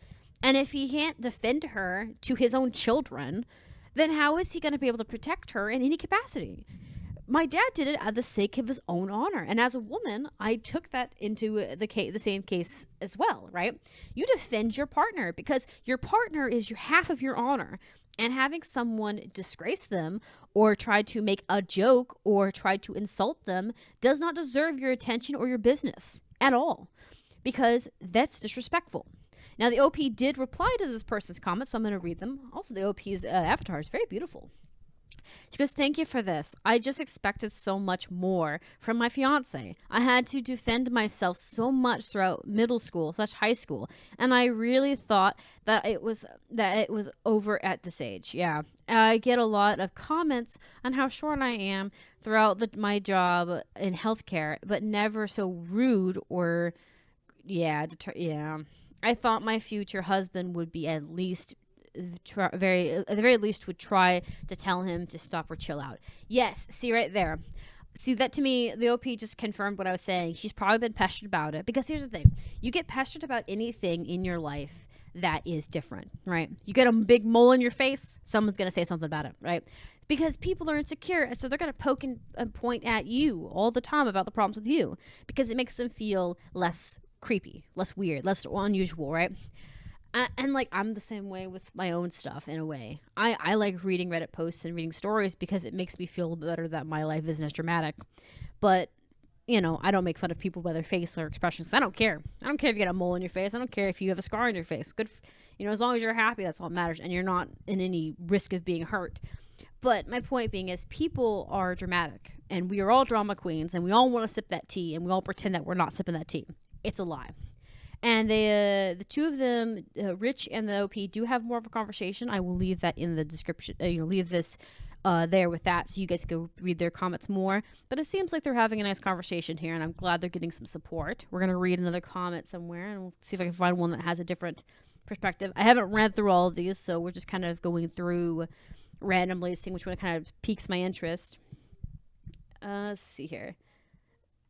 And if he can't defend her to his own children, then how is he going to be able to protect her in any capacity? My dad did it at the sake of his own honor. And as a woman, I took that into the same case as well, right? You defend your partner, because your partner is half of your honor. And having someone disgrace them or try to make a joke or try to insult them does not deserve your attention or your business at all, because that's disrespectful. Now, the OP did reply to this person's comment, so I'm going to read them. Also, the OP's avatar is very beautiful. She goes, thank you for this. I just expected so much more from my fiance. I had to defend myself so much throughout middle school/high school, and I really thought that it was over at this age. Yeah, I get a lot of comments on how short I am throughout my job in healthcare, but never so rude or I thought my future husband would be at the very least would try to tell him to stop or chill out. Yes, see right there. See, that to me, the OP just confirmed what I was saying. She's probably been pestered about it, because here's the thing. You get pestered about anything in your life that is different, right? You get a big mole in your face, someone's going to say something about it, right? Because people are insecure, and so they're going to poke and point at you all the time about the problems with you, because it makes them feel less creepy, less weird, less unusual, right? And like, I'm the same way with my own stuff in a way. I like reading Reddit posts and reading stories because it makes me feel better that my life isn't as dramatic. But, I don't make fun of people by their face or expressions. I don't care. I don't care if you got a mole in your face. I don't care if you have a scar on your face. Good, as long as you're happy, that's all that matters. And you're not in any risk of being hurt. But my point being is, people are dramatic. And we are all drama queens. And we all want to sip that tea. And we all pretend that we're not sipping that tea. It's a lie. And the two of them, Rich and the OP, do have more of a conversation. I will leave that in the description. Leave this there with that, so you guys can go read their comments more. But it seems like they're having a nice conversation here, and I'm glad they're getting some support. We're gonna read another comment somewhere, and we'll see if I can find one that has a different perspective. I haven't read through all of these, so we're just kind of going through randomly, seeing which one kind of piques my interest. Let's see here.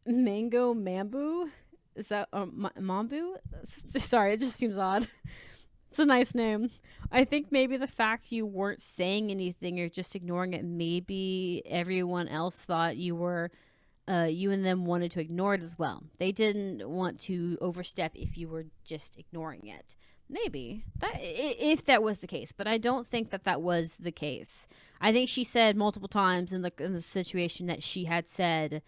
Mango Mambu? Is that Mambu? Sorry, it just seems odd. It's a nice name. I think maybe the fact you weren't saying anything or just ignoring it, maybe everyone else thought you and them wanted to ignore it as well. They didn't want to overstep if you were just ignoring it. Maybe if that was the case, but I don't think that was the case. I think she said multiple times in the situation that she had said,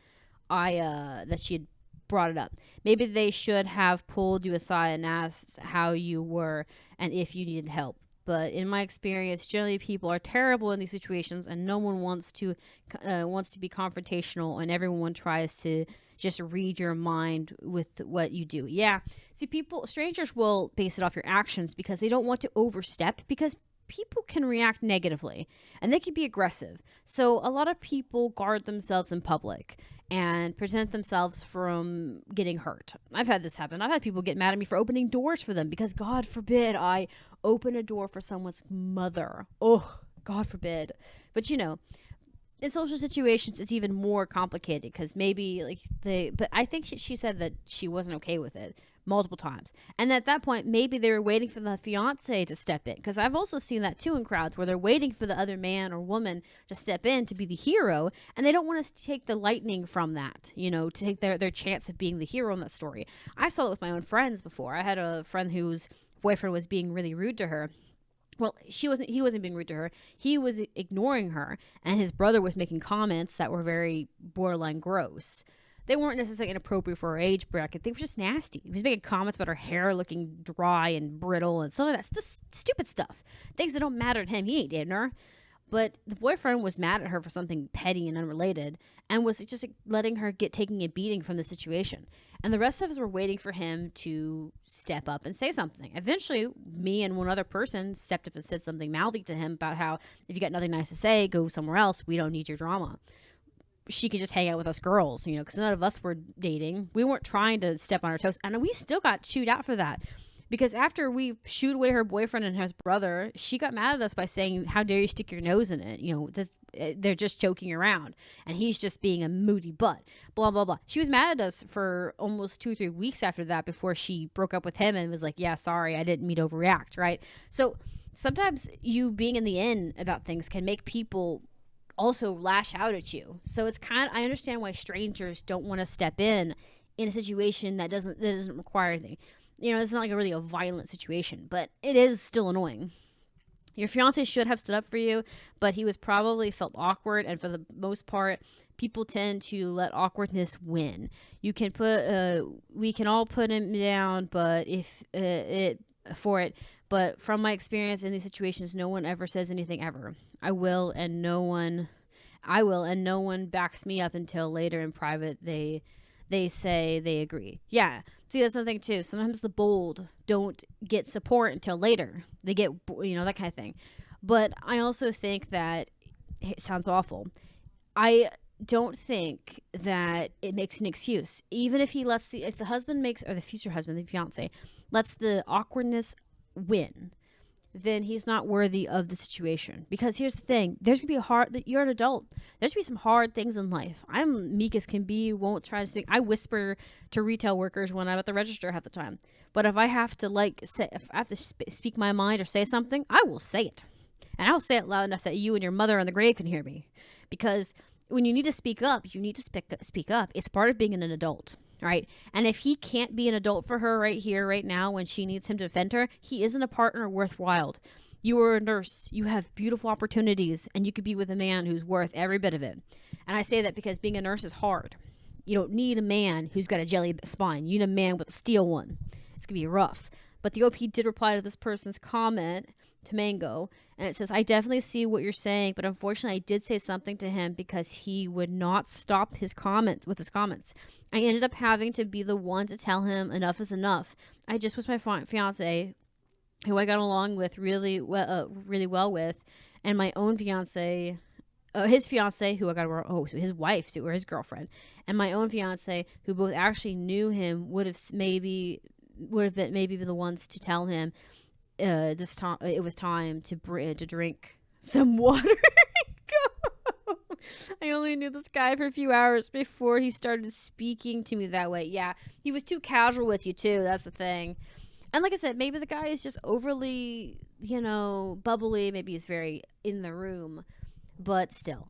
that she had brought it up. Maybe they should have pulled you aside and asked how you were and if you needed help. But in my experience, generally people are terrible in these situations, and no one wants to be confrontational, and everyone tries to just read your mind with what you do. Yeah, see, strangers will base it off your actions because they don't want to overstep, because people can react negatively and they can be aggressive. So a lot of people guard themselves in public and prevent themselves from getting hurt. I've had this happen. I've had people get mad at me for opening doors for them because, God forbid, I open a door for someone's mother. Oh, God forbid. But in social situations, it's even more complicated because maybe but I think she said that she wasn't okay with it multiple times. And at that point, maybe they were waiting for the fiance to step in, because I've also seen that too in crowds where they're waiting for the other man or woman to step in to be the hero, and they don't want to take the lightning from that, to take their chance of being the hero in that story. I saw it with my own friends before. I had a friend whose boyfriend was being really rude to her. Well, he wasn't being rude to her. He was ignoring her, and his brother was making comments that were very borderline gross. They weren't necessarily inappropriate for her age bracket. They were just nasty. He was making comments about her hair looking dry and brittle and some of that just stupid stuff. Things that don't matter to him. He ain't dating her. But the boyfriend was mad at her for something petty and unrelated and was just letting her taking a beating from the situation. And the rest of us were waiting for him to step up and say something. Eventually, me and one other person stepped up and said something mouthy to him about how, if you got nothing nice to say, go somewhere else. We don't need your drama. She could just hang out with us girls, because none of us were dating. We weren't trying to step on her toes. And we still got chewed out for that. Because after we shooed away her boyfriend and his brother, she got mad at us by saying, how dare you stick your nose in it? They're just joking around. And he's just being a moody butt. Blah, blah, blah. She was mad at us for almost 2 or 3 weeks after that before she broke up with him and was like, yeah, sorry, I didn't mean to overreact, right? So sometimes you being in the in about things can make people also lash out at you. So it's I understand why strangers don't want to step in a situation that doesn't require anything. It's not really a violent situation, but it is still annoying. Your fiance should have stood up for you, but he was probably felt awkward, and for the most part, people tend to let awkwardness win. We can all put him down, but but from my experience in these situations, no one ever says anything ever. I will, and no one backs me up until later in private they say they agree. Yeah. See, that's something too. Sometimes the bold don't get support until later. They get, that kind of thing. But I also think that it sounds awful. I don't think that it makes an excuse. Even if if the husband or the future husband, the fiance, lets the awkwardness win, then he's not worthy of the situation. Because here's the thing, there's gonna be you're an adult. There's gonna be some hard things in life. I'm meek as can be, won't try to speak. I whisper to retail workers when I'm at the register half the time. But if I have to speak my mind or say something, I will say it. And I'll say it loud enough that you and your mother on the grave can hear me. Because when you need to speak up, you need to speak up. It's part of being an adult. Right? And if he can't be an adult for her right here, right now, when she needs him to defend her, he isn't a partner worthwhile. You are a nurse. You have beautiful opportunities, and you could be with a man who's worth every bit of it. And I say that because being a nurse is hard. You don't need a man who's got a jelly spine. You need a man with a steel one. It's going to be rough. But the OP did reply to this person's comment to Mango, and it says, I definitely see what you're saying, but unfortunately I did say something to him because he would not stop his comments. I ended up having to be the one to tell him enough is enough. I just was my fiance, who I got along with really well with, and my own fiance, his fiance, who I got so his wife or his girlfriend, and my own fiance, who both actually knew him, would have maybe been the ones to tell him this time it was time to drink some water. I only knew this guy for a few hours before he started speaking to me that way. Yeah, he was too casual with you, too. That's the thing. And like I said, maybe the guy is just overly, bubbly. Maybe he's very in the room. But still,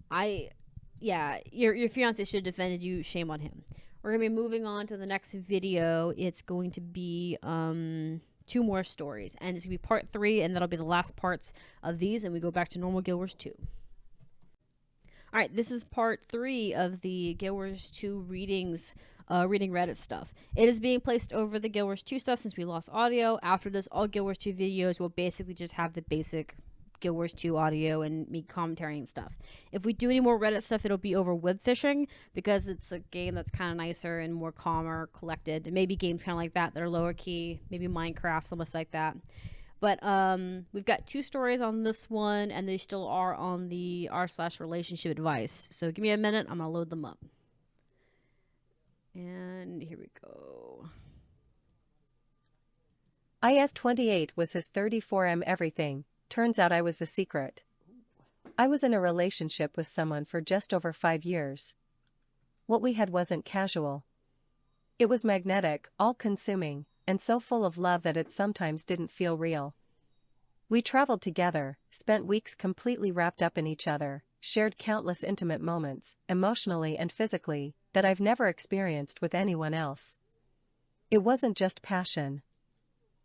yeah, your fiance should have defended you. Shame on him. We're going to be moving on to the next video. It's going to be 2 more stories. And it's going to be part 3, and that'll be the last parts of these. And we go back to normal Guild Wars 2. All right, this is part 3 of the Guild Wars 2 readings, reading Reddit stuff. It is being placed over the Guild Wars 2 stuff since we lost audio. After this, all Guild Wars 2 videos will basically just have the basic Guild Wars 2 audio and me commentary and stuff. If we do any more Reddit stuff, it'll be over web fishing because it's a game that's kind of nicer and more calmer, collected. Maybe games kind of like that are lower key, maybe Minecraft, something like that. But we've got 2 stories on this one, and they still are on the r/relationship advice. So give me a minute, I'm gonna load them up. And here we go. IF28 was his 34M everything. Turns out I was the secret. I was in a relationship with someone for just over 5 years. What we had wasn't casual. It was magnetic, all-consuming, and so full of love that it sometimes didn't feel real. We traveled together, spent weeks completely wrapped up in each other, shared countless intimate moments, emotionally and physically, that I've never experienced with anyone else. It wasn't just passion.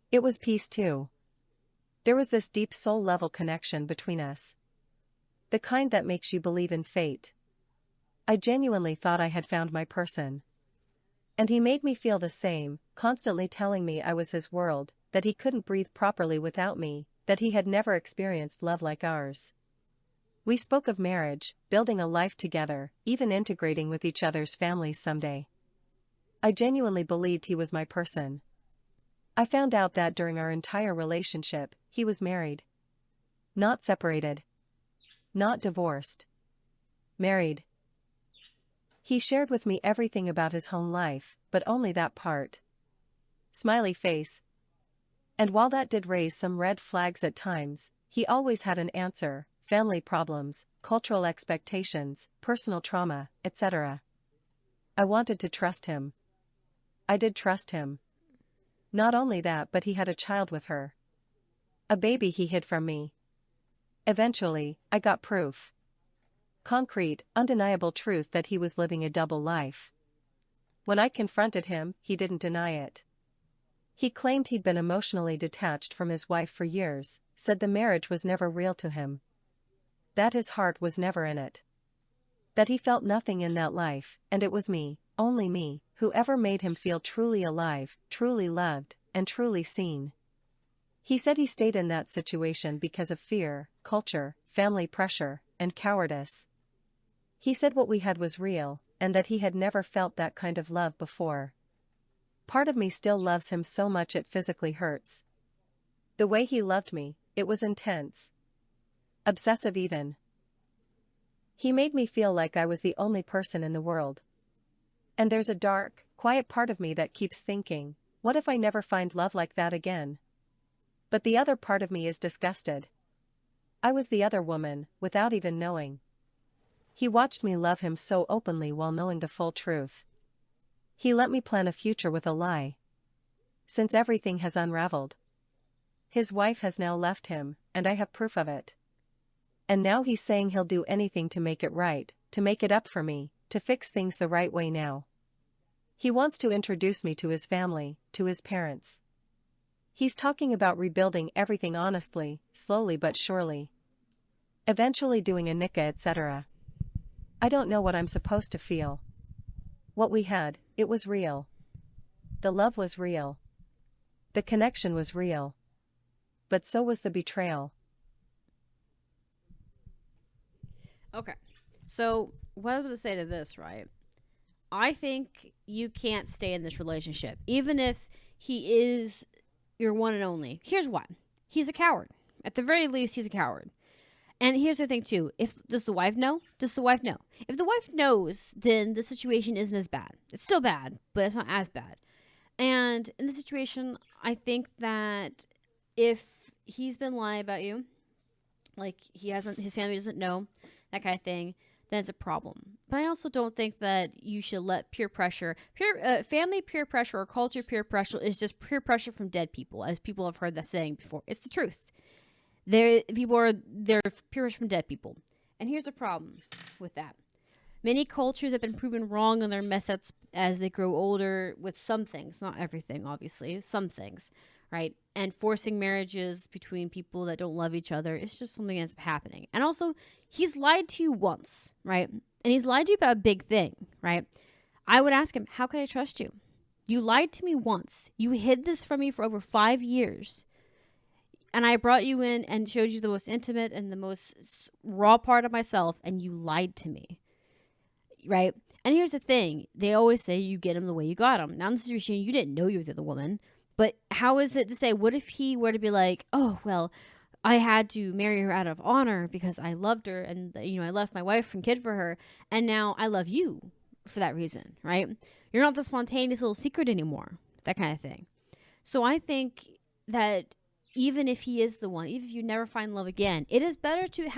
It was peace too. There was this deep soul-level connection between us. The kind that makes you believe in fate. I genuinely thought I had found my person. And he made me feel the same, constantly telling me I was his world, that he couldn't breathe properly without me, that he had never experienced love like ours. We spoke of marriage, building a life together, even integrating with each other's families someday. I genuinely believed he was my person. I found out that during our entire relationship, he was married. Not separated. Not divorced. Married. He shared with me everything about his home life, but only that part. Smiley face. And while that did raise some red flags at times, he always had an answer: family problems, cultural expectations, personal trauma, etc. I wanted to trust him. I did trust him. Not only that, but he had a child with her. A baby he hid from me. Eventually, I got proof. Concrete, undeniable truth that he was living a double life. When I confronted him, he didn't deny it. He claimed he'd been emotionally detached from his wife for years, said the marriage was never real to him. That his heart was never in it. That he felt nothing in that life, and it was me, only me, who ever made him feel truly alive, truly loved, and truly seen. He said he stayed in that situation because of fear, culture, family pressure, and cowardice. He said what we had was real, and that he had never felt that kind of love before. Part of me still loves him so much it physically hurts. The way he loved me, it was intense. Obsessive even. He made me feel like I was the only person in the world. And there's a dark, quiet part of me that keeps thinking, what if I never find love like that again? But the other part of me is disgusted. I was the other woman, without even knowing. He watched me love him so openly while knowing the full truth. He let me plan a future with a lie. Since everything has unraveled. His wife has now left him, and I have proof of it. And now he's saying he'll do anything to make it right, to make it up for me, to fix things the right way now. He wants to introduce me to his family, to his parents. He's talking about rebuilding everything honestly, slowly but surely. Eventually doing a nikah, etc. I don't know what I'm supposed to feel. What we had, it was real. The love was real. The connection was real. But so was the betrayal. Okay. So, what I was going to say to this, right? I think you can't stay in this relationship, even if he is your one and only. Here's why. He's a coward. At the very least, he's a coward. And here's the thing, too. Does the wife know? Does the wife know? If the wife knows, then the situation isn't as bad. It's still bad, but it's not as bad. And in the situation, I think that if he's been lying about you, like his family doesn't know, that kind of thing, then it's a problem. But I also don't think that you should let family peer pressure or culture peer pressure is just peer pressure from dead people, as people have heard that saying before. It's the truth. They're peer pressure from dead people. And here's the problem with that. Many cultures have been proven wrong in their methods as they grow older with some things, not everything, obviously, some things, right? And forcing marriages between people that don't love each other is just something that's happening. And also, he's lied to you once, right? And he's lied to you about a big thing, right? I would ask him, how can I trust you? You lied to me once. You hid this from me for over 5 years. And I brought you in and showed you the most intimate and the most raw part of myself, and you lied to me. Right? And here's the thing. They always say you get him the way you got him. Now in this situation, you didn't know you were the other woman. But how is it to say, what if he were to be like, oh, well, I had to marry her out of honor because I loved her and, I left my wife and kid for her. And now I love you for that reason, right? You're not the spontaneous little secret anymore. That kind of thing. So I think that even if he is the one, even if you never find love again, it is better to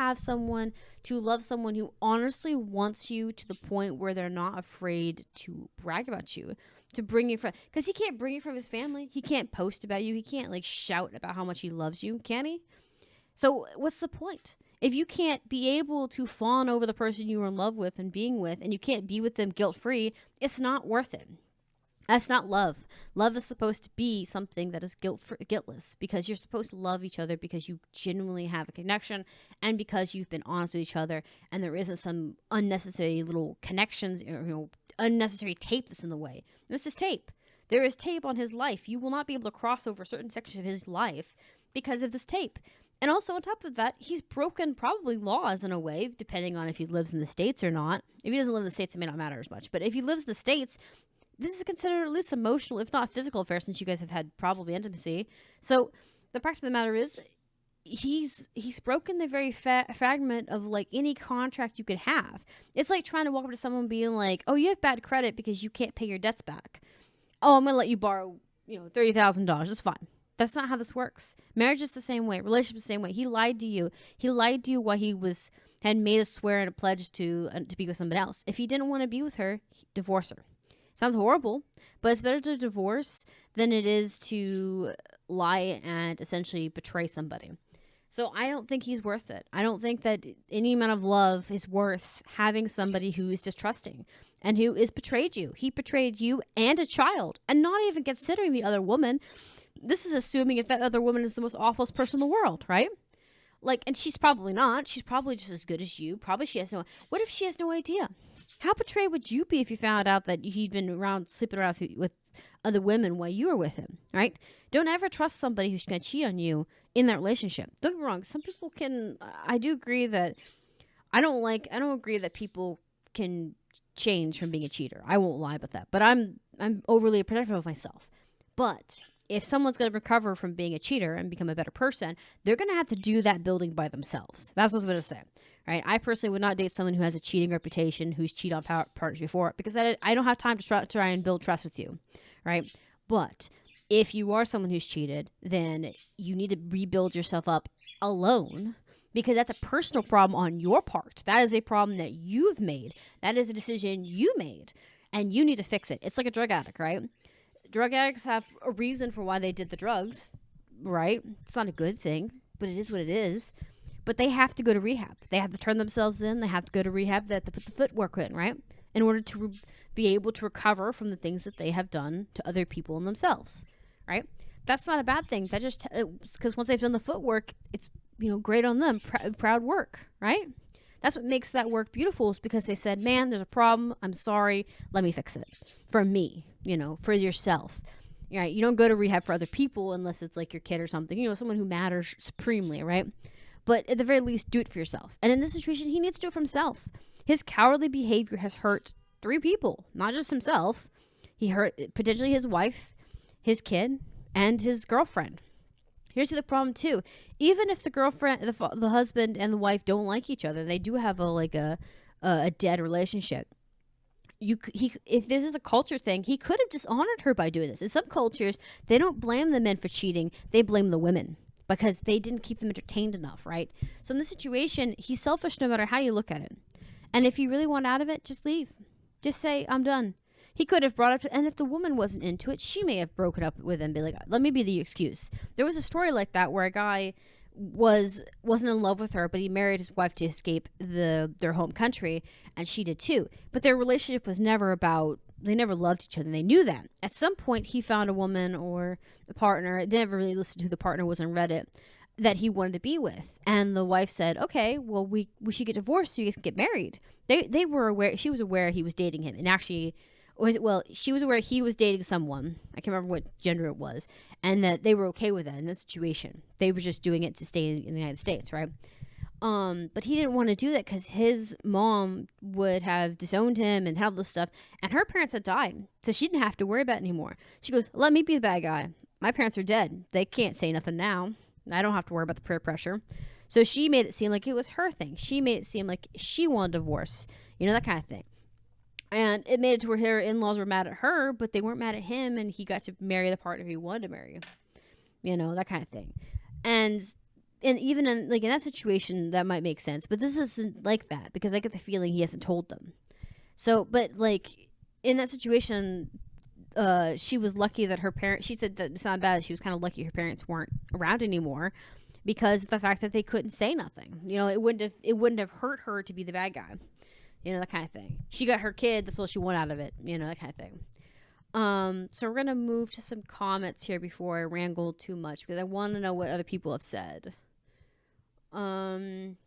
love someone who honestly wants you to the point where they're not afraid to brag about you, to bring you from, because he can't bring you from his family. He can't post about you. He can't shout about how much he loves you, can he? So what's the point? If you can't be able to fawn over the person you were in love with and being with, and you can't be with them guilt-free, it's not worth it. That's not love. Love is supposed to be something that is guiltless, because you're supposed to love each other because you genuinely have a connection and because you've been honest with each other, and there isn't some unnecessary little connections or unnecessary tape that's in the way. And this is tape. There is tape on his life. You will not be able to cross over certain sections of his life because of this tape. And also on top of that, he's broken probably laws in a way, depending on if he lives in the States or not. If he doesn't live in the States, it may not matter as much. But if he lives in the States, this is considered at least emotional, if not physical affair, since you guys have had probably intimacy. So the fact of the matter is, he's broken the very fragment of any contract you could have. It's like trying to walk up to someone being like, oh, you have bad credit because you can't pay your debts back. Oh, I'm going to let you borrow, $30,000. That's fine. That's not how this works. Marriage is the same way. Relationship is the same way. He lied to you. He lied to you while he had made a swear and a pledge to be with somebody else. If he didn't want to be with her, divorce her. Sounds horrible, but it's better to divorce than it is to lie and essentially betray somebody. So I don't think he's worth it. I don't think that any amount of love is worth having somebody who is distrusting and who has betrayed you. He betrayed you and a child, and not even considering the other woman. This is assuming if that other woman is the most awfulest person in the world, right? And she's probably not. She's probably just as good as you. Probably she has no... What if she has no idea? How betrayed would you be if you found out that he'd been sleeping around with other women while you were with him, right? Don't ever trust somebody who's going to cheat on you in that relationship. Don't get me wrong. Some people can... I do agree that... I don't agree that people can change from being a cheater. I won't lie about that. But I'm overly protective of myself. But... if someone's going to recover from being a cheater and become a better person, they're going to have to do that building by themselves. That's what I was going to say, right? I personally would not date someone who has a cheating reputation, who's cheated on partners before, because I don't have time to try and build trust with you, right? But if you are someone who's cheated, then you need to rebuild yourself up alone, because that's a personal problem on your part. That is a problem that you've made. That is a decision you made, and you need to fix it. It's like a drug addict, right? Drug addicts have a reason for why they did the drugs, right? It's not a good thing, but it is what it is. But they have to go to rehab. They have to turn themselves in. They have to go to rehab. They have to put the footwork in, right? In order to be able to recover from the things that they have done to other people and themselves, right? That's not a bad thing. That just, because once they've done the footwork, it's, great on them. Proud work, right? That's what makes that work beautiful, is because they said, man, there's a problem. I'm sorry. Let me fix it. For me, for yourself. Right? You don't go to rehab for other people unless it's like your kid or something, someone who matters supremely, right? But at the very least, do it for yourself. And in this situation, he needs to do it for himself. His cowardly behavior has hurt 3 people, not just himself. He hurt potentially his wife, his kid, and his girlfriend. Here's the problem too. Even if the girlfriend, the husband, and the wife don't like each other, they do have a dead relationship. If this is a culture thing, he could have dishonored her by doing this. In some cultures, they don't blame the men for cheating; they blame the women because they didn't keep them entertained enough, right? So in this situation, he's selfish no matter how you look at it. And if you really want out of it, just leave. Just say, I'm done. He could have brought up, and if the woman wasn't into it, she may have broken up with him, be like, let me be the excuse. There was a story like that where a guy wasn't in love with her, but he married his wife to escape their home country, and she did too. But their relationship was never about, they never loved each other, and they knew that. At some point, he found a woman or a partner, they never really listened to who the partner was on Reddit, that he wanted to be with. And the wife said, okay, well, we should get divorced so you guys can get married. They were aware, she was aware he was dating him, and actually, she was aware he was dating someone. I can't remember what gender it was, and that they were okay with that in this situation. They were just doing it to stay in the United States, right? But he didn't want to do that because his mom would have disowned him and had all this stuff, and her parents had died, so she didn't have to worry about it anymore. She goes, let me be the bad guy. My parents are dead. They can't say nothing now. I don't have to worry about the peer pressure. So she made it seem like it was her thing. She made it seem like she wanted a divorce, that kind of thing. And it made it to where her in-laws were mad at her, but they weren't mad at him, and he got to marry the partner he wanted to marry. That kind of thing. And even in that situation, that might make sense. But this isn't like that, because I get the feeling he hasn't told them. So, but in that situation, she was lucky that her parents, she said that it's not bad. She was kind of lucky her parents weren't around anymore, because of the fact that they couldn't say nothing. It wouldn't have hurt her to be the bad guy. That kind of thing. She got her kid. That's what she wanted out of it. That kind of thing. So we're going to move to some comments here before I wrangle too much, because I want to know what other people have said. Someone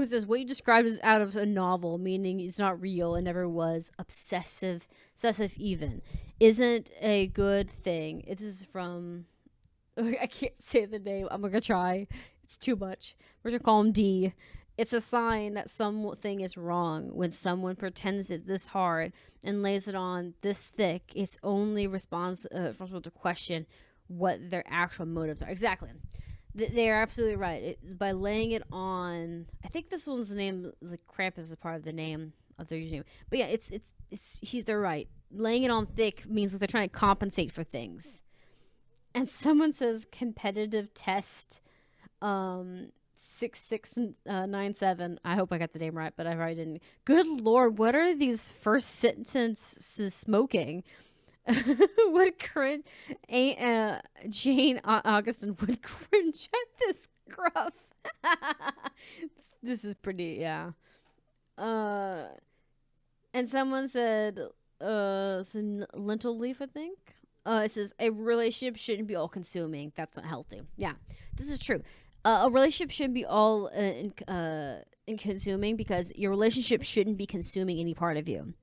says, what you described is out of a novel, meaning it's not real and never was. Obsessive even. Isn't a good thing. It is from, I can't say the name. I'm going to try. It's too much. We're going to call him D. It's a sign that something is wrong when someone pretends it this hard and lays it on this thick. It's only responsible to question what their actual motives are. Exactly. They are absolutely right. By laying it on, I think this one's name, Krampus is part of the name of their username. But yeah, they're right. Laying it on thick means that they're trying to compensate for things. And someone says competitive test, 6697. I hope I got the name right, but I probably didn't. Good Lord, what are these first sentences smoking? Would cringe. Jane Augustin would cringe at this gruff. This is pretty, yeah. And someone said, some lentil leaf, I think. It says a relationship shouldn't be all consuming. That's not healthy. Yeah, this is true. A relationship shouldn't be all in consuming, because your relationship shouldn't be consuming any part of you,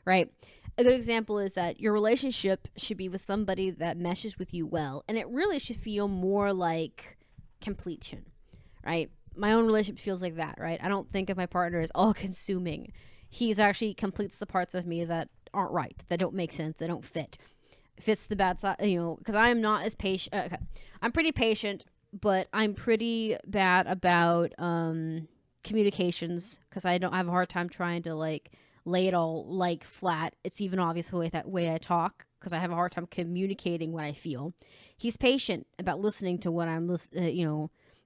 right? A good example is that your relationship should be with somebody that meshes with you well, and it really should feel more like completion, right? My own relationship feels like that, right? I don't think of my partner as all consuming. He's actually completes the parts of me that aren't right, that don't make sense, that don't fit. Fits the bad side, because I am not as patient. Okay. I'm pretty patient, but I'm pretty bad about communications, because I have a hard time trying to lay it all flat. It's even obvious the way I talk, because I have a hard time communicating what I feel. He's patient about listening to what I'm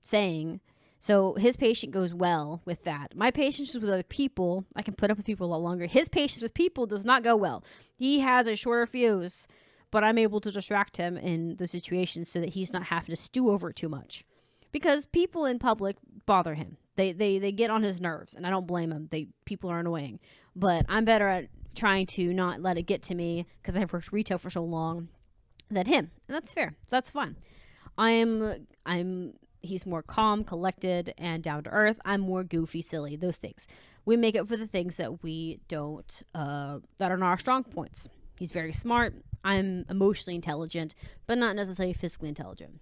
saying, so his patience goes well with that. My patience with other people, I can put up with people a lot longer. His patience with people does not go well. He has a shorter fuse, but I'm able to distract him in the situation so that he's not having to stew over it too much. Because people in public bother him. They get on his nerves, and I don't blame him. People are annoying. But I'm better at trying to not let it get to me, because I've worked retail for so long, than him. And that's fair. That's fine. He's more calm, collected, and down to earth. I'm more goofy, silly, those things. We make up for the things that we don't, that are not our strong points. He's very smart. I'm emotionally intelligent, but not necessarily physically intelligent.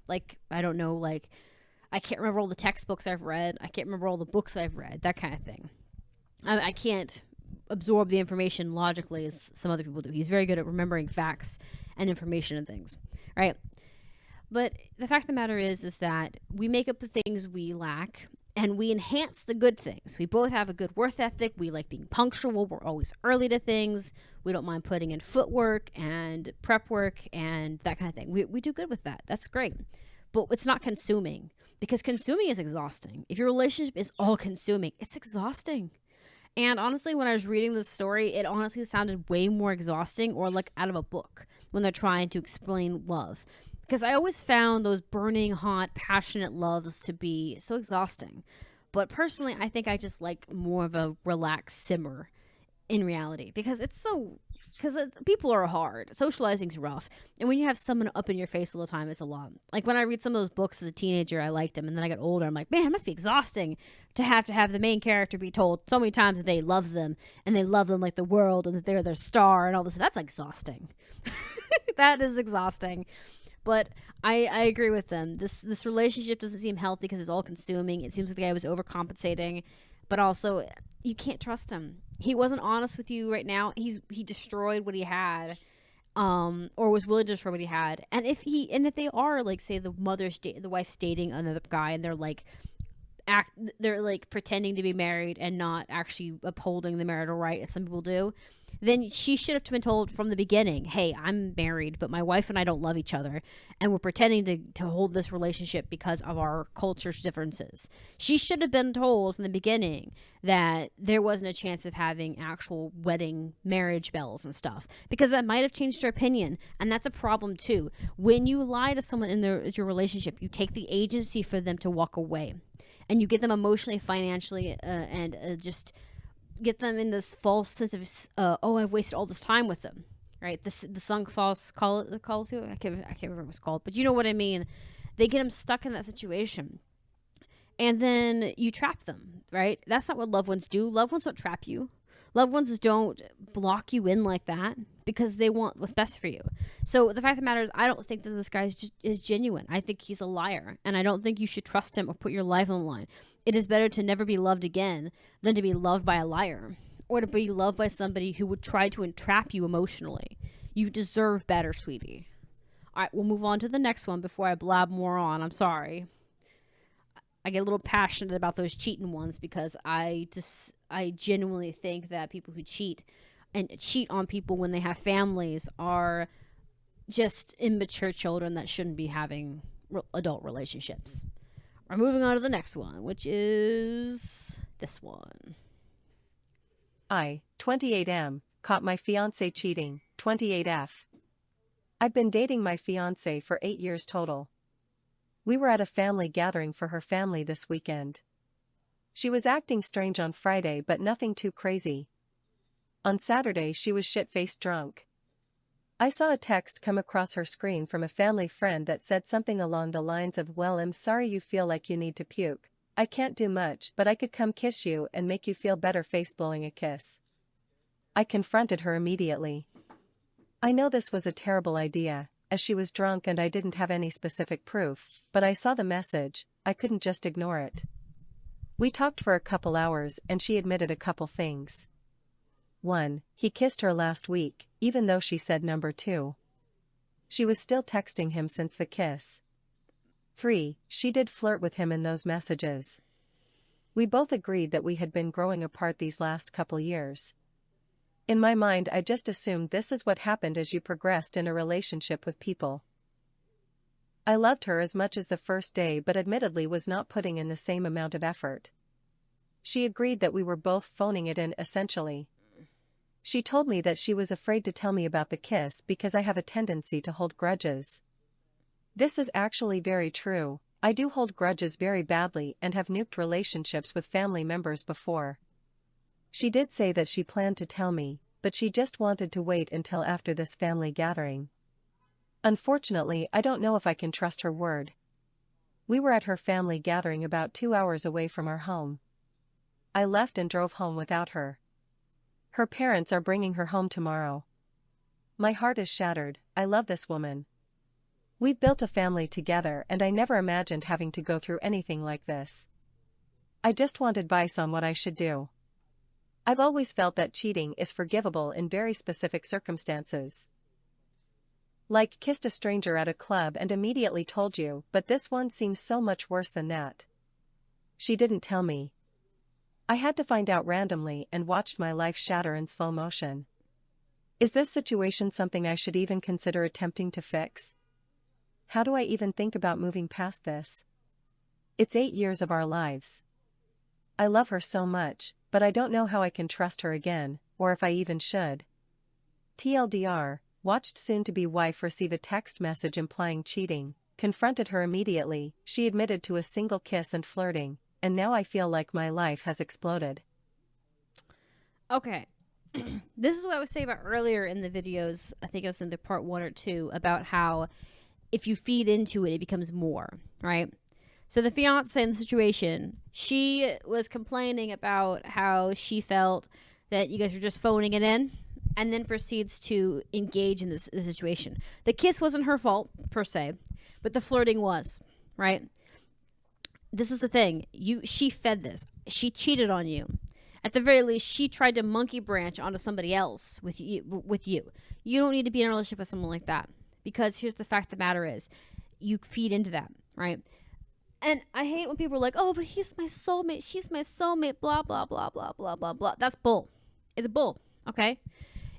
I don't know, I can't remember all the textbooks I've read. I can't remember all the books I've read, that kind of thing. I can't absorb the information logically as some other people do. He's very good at remembering facts and information and things, right? But the fact of the matter is that we make up the things we lack, and we enhance the good things. We both have a good work ethic. We like being punctual. We're always early to things. We don't mind putting in footwork and prep work and that kind of thing. We do good with that. That's great. but it's not consuming, because consuming is exhausting. If your relationship is all consuming, it's exhausting. And honestly, when I was reading this story, it honestly sounded way more exhausting, or like out of a book, when they're trying to explain love. Because I always found those burning, hot, passionate loves to be so exhausting. But personally, I think I just like more of a relaxed simmer in reality, because people are hard. Socializing's rough. And when you have someone up in your face all the time, it's a lot. Like when I read some of those books as a teenager, I liked them. And then I got older, I'm like, man, it must be exhausting to have the main character be told so many times that they love them, and they love them like the world, and that they're their star and all this. That's exhausting. That is exhausting. But I agree with them. This relationship doesn't seem healthy because it's all consuming. It seems like the guy was overcompensating, but also you can't trust him. He wasn't honest with you right now. He destroyed what he had, or was willing to destroy what he had. And if they are, like, say the wife's dating another guy, and they're like pretending to be married and not actually upholding the marital right, as some people do, then she should have been told from the beginning, hey, I'm married, but my wife and I don't love each other, and we're pretending to hold this relationship because of our culture's differences. She should have been told from the beginning that there wasn't a chance of having actual wedding marriage bells and stuff, because that might have changed her opinion. And that's a problem too. When you lie to someone in your relationship, you take the agency for them to walk away, and you get them emotionally, financially, and just get them in this false sense of, I've wasted all this time with them, right? The sunk false calls you. I can't remember what it's called, but you know what I mean. They get them stuck in that situation, and then you trap them, right? That's not what loved ones do. Loved ones don't trap you. Loved ones don't block you in like that, because they want what's best for you. So the fact of the matter is, I don't think that this guy is genuine. I think he's a liar, and I don't think you should trust him or put your life on the line. It is better to never be loved again than to be loved by a liar, or to be loved by somebody who would try to entrap you emotionally. You deserve better, sweetie. All right, we'll move on to the next one before I blab more on. I'm sorry. I get a little passionate about those cheating ones, because I genuinely think that people who cheat on people when they have families are just immature children that shouldn't be having adult relationships. We're moving on to the next one, which is this one. I, 28M, caught my fiancé cheating, 28F. I've been dating my fiancé for 8 years total. We were at a family gathering for her family this weekend. She was acting strange on Friday, but nothing too crazy. On Saturday she was shit-faced drunk. I saw a text come across her screen from a family friend that said something along the lines of, well, I'm sorry you feel like you need to puke. I can't do much, but I could come kiss you and make you feel better, face blowing a kiss. I confronted her immediately. I know this was a terrible idea, as she was drunk and I didn't have any specific proof, but I saw the message. I couldn't just ignore it. We talked for a couple hours and she admitted a couple things. 1. He kissed her last week, even though she said number 2. She was still texting him since the kiss. 3. She did flirt with him in those messages. We both agreed that we had been growing apart these last couple years. In my mind, I just assumed this is what happened as you progressed in a relationship with people. I loved her as much as the first day, but admittedly was not putting in the same amount of effort. She agreed that we were both phoning it in, essentially. She told me that she was afraid to tell me about the kiss because I have a tendency to hold grudges. This is actually very true. I do hold grudges very badly and have nuked relationships with family members before. She did say that she planned to tell me, but she just wanted to wait until after this family gathering. Unfortunately, I don't know if I can trust her word. We were at her family gathering about 2 hours away from our home. I left and drove home without her. Her parents are bringing her home tomorrow. My heart is shattered. I love this woman. We've built a family together and I never imagined having to go through anything like this. I just want advice on what I should do. I've always felt that cheating is forgivable in very specific circumstances. Like kissed a stranger at a club and immediately told you, but this one seems so much worse than that. She didn't tell me. I had to find out randomly and watched my life shatter in slow motion. Is this situation something I should even consider attempting to fix? How do I even think about moving past this? It's 8 years of our lives. I love her so much, but I don't know how I can trust her again, or if I even should. TLDR, watched soon-to-be wife receive a text message implying cheating, confronted her immediately, she admitted to a single kiss and flirting, and now I feel like my life has exploded. Okay. This is what I was saying about earlier in the videos. I think it was in the part 1 or 2 about how if you feed into it, it becomes more, right? So the fiance in the situation, she was complaining about how she felt that you guys were just phoning it in, and then proceeds to engage in this situation. The kiss wasn't her fault, per se, but the flirting was, right? This is the thing. She fed this. She cheated on you. At the very least, she tried to monkey branch onto somebody else with you. You don't need to be in a relationship with someone like that, because here's the fact of the matter is, you feed into that, right? And I hate when people are like, oh, but he's my soulmate, she's my soulmate, blah, blah, blah, blah, blah, blah, blah. That's bull. It's bull, okay?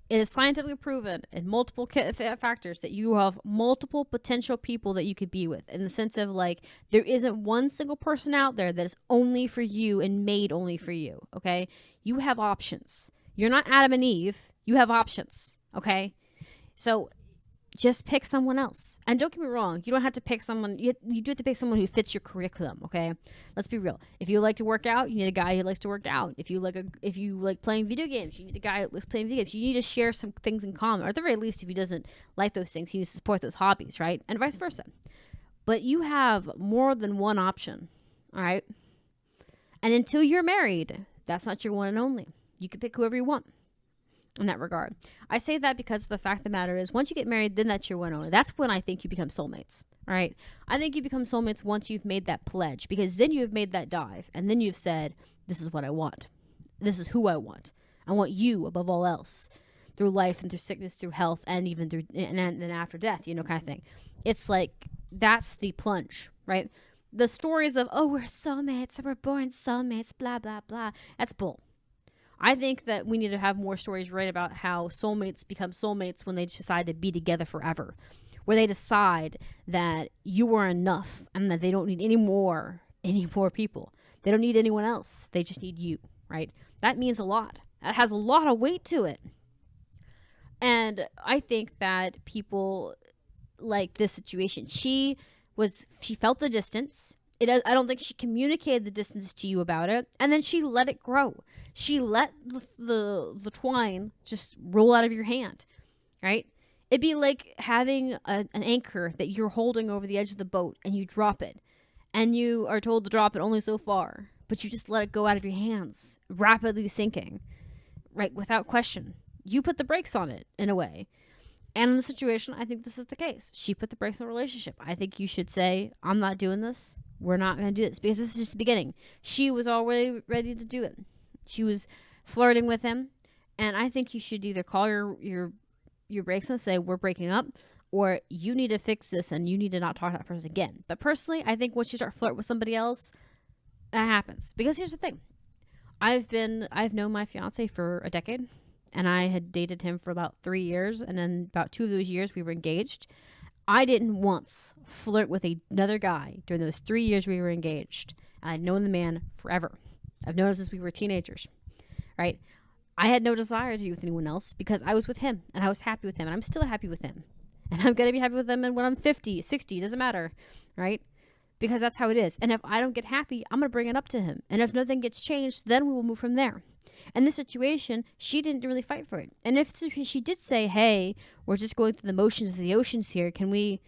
It is scientifically proven in multiple factors that you have multiple potential people that you could be with, in the sense of, like, there isn't one single person out there that is only for you and made only for you, okay? You have options. You're not Adam and Eve. You have options, okay? So just pick someone else. And don't get me wrong, you don't have to pick someone, you do have to pick someone who fits your curriculum, okay? Let's be real. If you like to work out, you need a guy who likes to work out. If you like playing video games, you need a guy who likes playing video games. You need to share some things in common, or at the very least, if he doesn't like those things, he needs to support those hobbies, right? And vice versa. But you have more than one option, all right? And until you're married, that's not your one and only. You can pick whoever you want in that regard. I say that because the fact of the matter is, once you get married, then that's your one only. That's when I think you become soulmates. All right. I think you become soulmates once you've made that pledge, because then you've made that dive, and then you've said, this is what I want. This is who I want. I want you above all else, through life and through sickness, through health, and even through and after death, kind of thing. It's like, that's the plunge, right? The stories of, oh, we're soulmates, we're born soulmates, blah, blah, blah. That's bull. I think that we need to have more stories right about how soulmates become soulmates when they decide to be together forever, where they decide that you are enough and that they don't need any more people. They don't need anyone else. They just need you, right? That means a lot. That has a lot of weight to it. And I think that people like this situation, she felt the distance. I don't think she communicated the distance to you about it, and then she let it grow. She let the twine just roll out of your hand, right? It'd be like having an anchor that you're holding over the edge of the boat, and you drop it, and you are told to drop it only so far, but you just let it go out of your hands, rapidly sinking, right, without question. You put the brakes on it, in a way. And in the situation, I think this is the case. She put the brakes on the relationship. I think you should say, I'm not doing this. We're not going to do this, because this is just the beginning. She was already ready to do it. She was flirting with him, and I think you should either call your brakes and say, we're breaking up, or you need to fix this and you need to not talk to that person again. But personally, I think once you start flirting with somebody else, that happens. Because here's the thing. I've known my fiance for a decade, and I had dated him for about 3 years, and then about 2 of those years we were engaged. I didn't once flirt with another guy during those 3 years we were engaged. And I'd known the man forever. I've known him since we were teenagers, right? I had no desire to be with anyone else because I was with him, and I was happy with him, and I'm still happy with him. And I'm going to be happy with him when I'm 50, 60, doesn't matter, right? Because that's how it is. And if I don't get happy, I'm going to bring it up to him. And if nothing gets changed, then we will move from there. In this situation, she didn't really fight for it. And if she did say, hey, we're just going through the motions of the oceans here, can we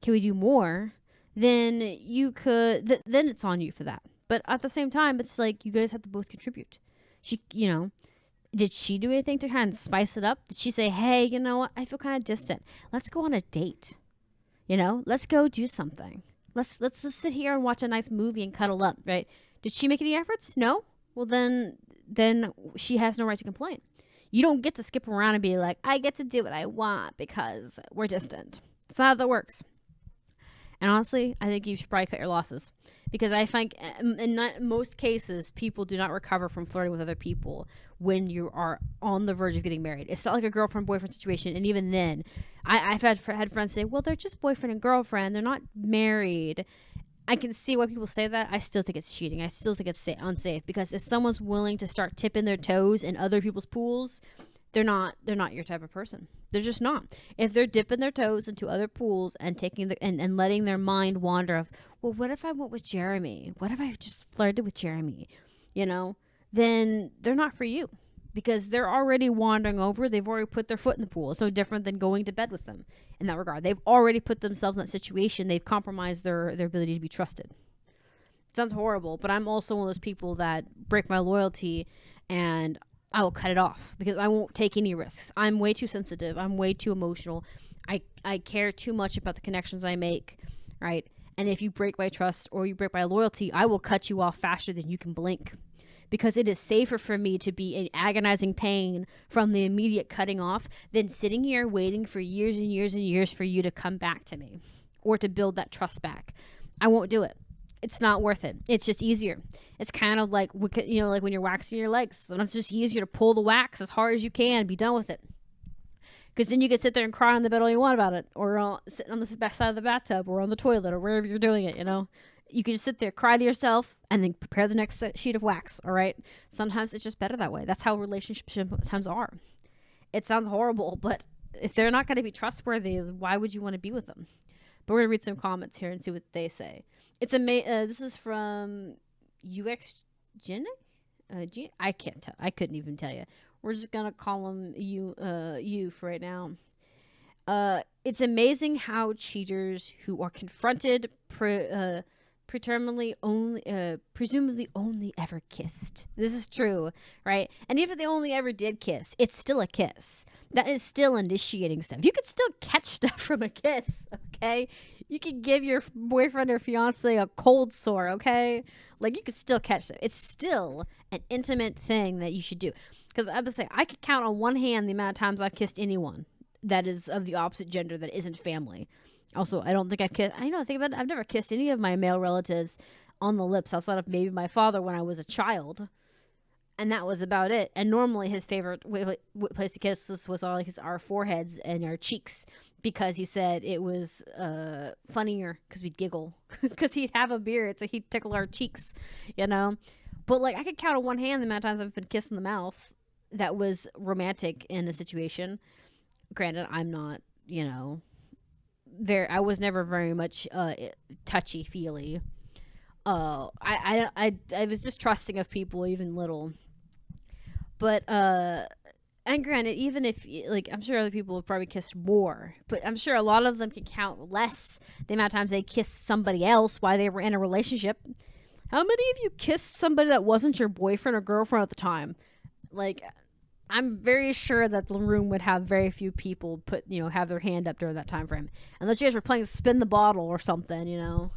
do more? Then you could, then it's on you for that. But at the same time, it's like, you guys have to both contribute. She, did she do anything to kind of spice it up? Did she say, hey, you know what? I feel kind of distant. Let's go on a date. Let's go do something. Let's just sit here and watch a nice movie and cuddle up, right? Did she make any efforts? No? Well, then she has no right to complain. You don't get to skip around and be like, I get to do what I want because we're distant. That's not how that works. And honestly, I think you should probably cut your losses, because I find in not most cases people do not recover from flirting with other people when you are on the verge of getting married. It's not like a girlfriend boyfriend situation, and even then, I've had friends say, "Well, they're just boyfriend and girlfriend; they're not married." I can see why people say that. I still think it's cheating. I still think it's unsafe, because if someone's willing to start tipping their toes in other people's pools, they're not your type of person. They're just not. If they're dipping their toes into other pools and taking and letting their mind wander of, well, what if I went with Jeremy? What if I just flirted with Jeremy? You know, then they're not for you, because they're already wandering over. They've already put their foot in the pool. It's no different than going to bed with them in that regard. They've already put themselves in that situation. They've compromised their ability to be trusted. It sounds horrible, but I'm also one of those people that break my loyalty, and I will cut it off because I won't take any risks. I'm way too sensitive. I'm way too emotional. I care too much about the connections I make, right? And if you break my trust or you break my loyalty, I will cut you off faster than you can blink, because it is safer for me to be in agonizing pain from the immediate cutting off than sitting here waiting for years and years and years for you to come back to me or to build that trust back. I won't do it. It's not worth it. It's just easier. It's kind of like, like when you're waxing your legs. Sometimes it's just easier to pull the wax as hard as you can and be done with it. Because then you can sit there and cry on the bed all you want about it, or sitting on the back side of the bathtub, or on the toilet, or wherever you're doing it, You can just sit there, cry to yourself, and then prepare the next sheet of wax, all right? Sometimes it's just better that way. That's how relationships sometimes are. It sounds horrible, but if they're not going to be trustworthy, why would you want to be with them? But we're going to read some comments here and see what they say. It's this is from UX Jenny? I can't tell. I couldn't even tell you. We're just going to call him you for right now. It's amazing how cheaters who are confronted presumably only ever kissed. This is true, right? And even if they only ever did kiss, it's still a kiss. That is still initiating stuff. You could still catch stuff from a kiss, okay? You can give your boyfriend or fiance a cold sore, okay? Like, you could still catch it. It's still an intimate thing that you should do. Because I would say, I could count on one hand the amount of times I've kissed anyone that is of the opposite gender that isn't family. Also, I don't think I've kissed, think about it, I've never kissed any of my male relatives on the lips outside of maybe my father when I was a child. And that was about it. And normally his favorite place to kiss us was all our foreheads and our cheeks, because he said it was funnier because we'd giggle because he'd have a beard, so he'd tickle our cheeks, But like, I could count on one hand the amount of times I've been kissed in the mouth that was romantic in a situation. Granted, I'm not, I was never very much touchy feely. I was just trusting of people, even little. But and granted, even if I'm sure other people have probably kissed more, but I'm sure a lot of them can count less the amount of times they kissed somebody else while they were in a relationship. How many of you kissed somebody that wasn't your boyfriend or girlfriend at the time? Like, I'm very sure that the room would have very few people have their hand up during that time frame, unless you guys were playing spin the bottle or something.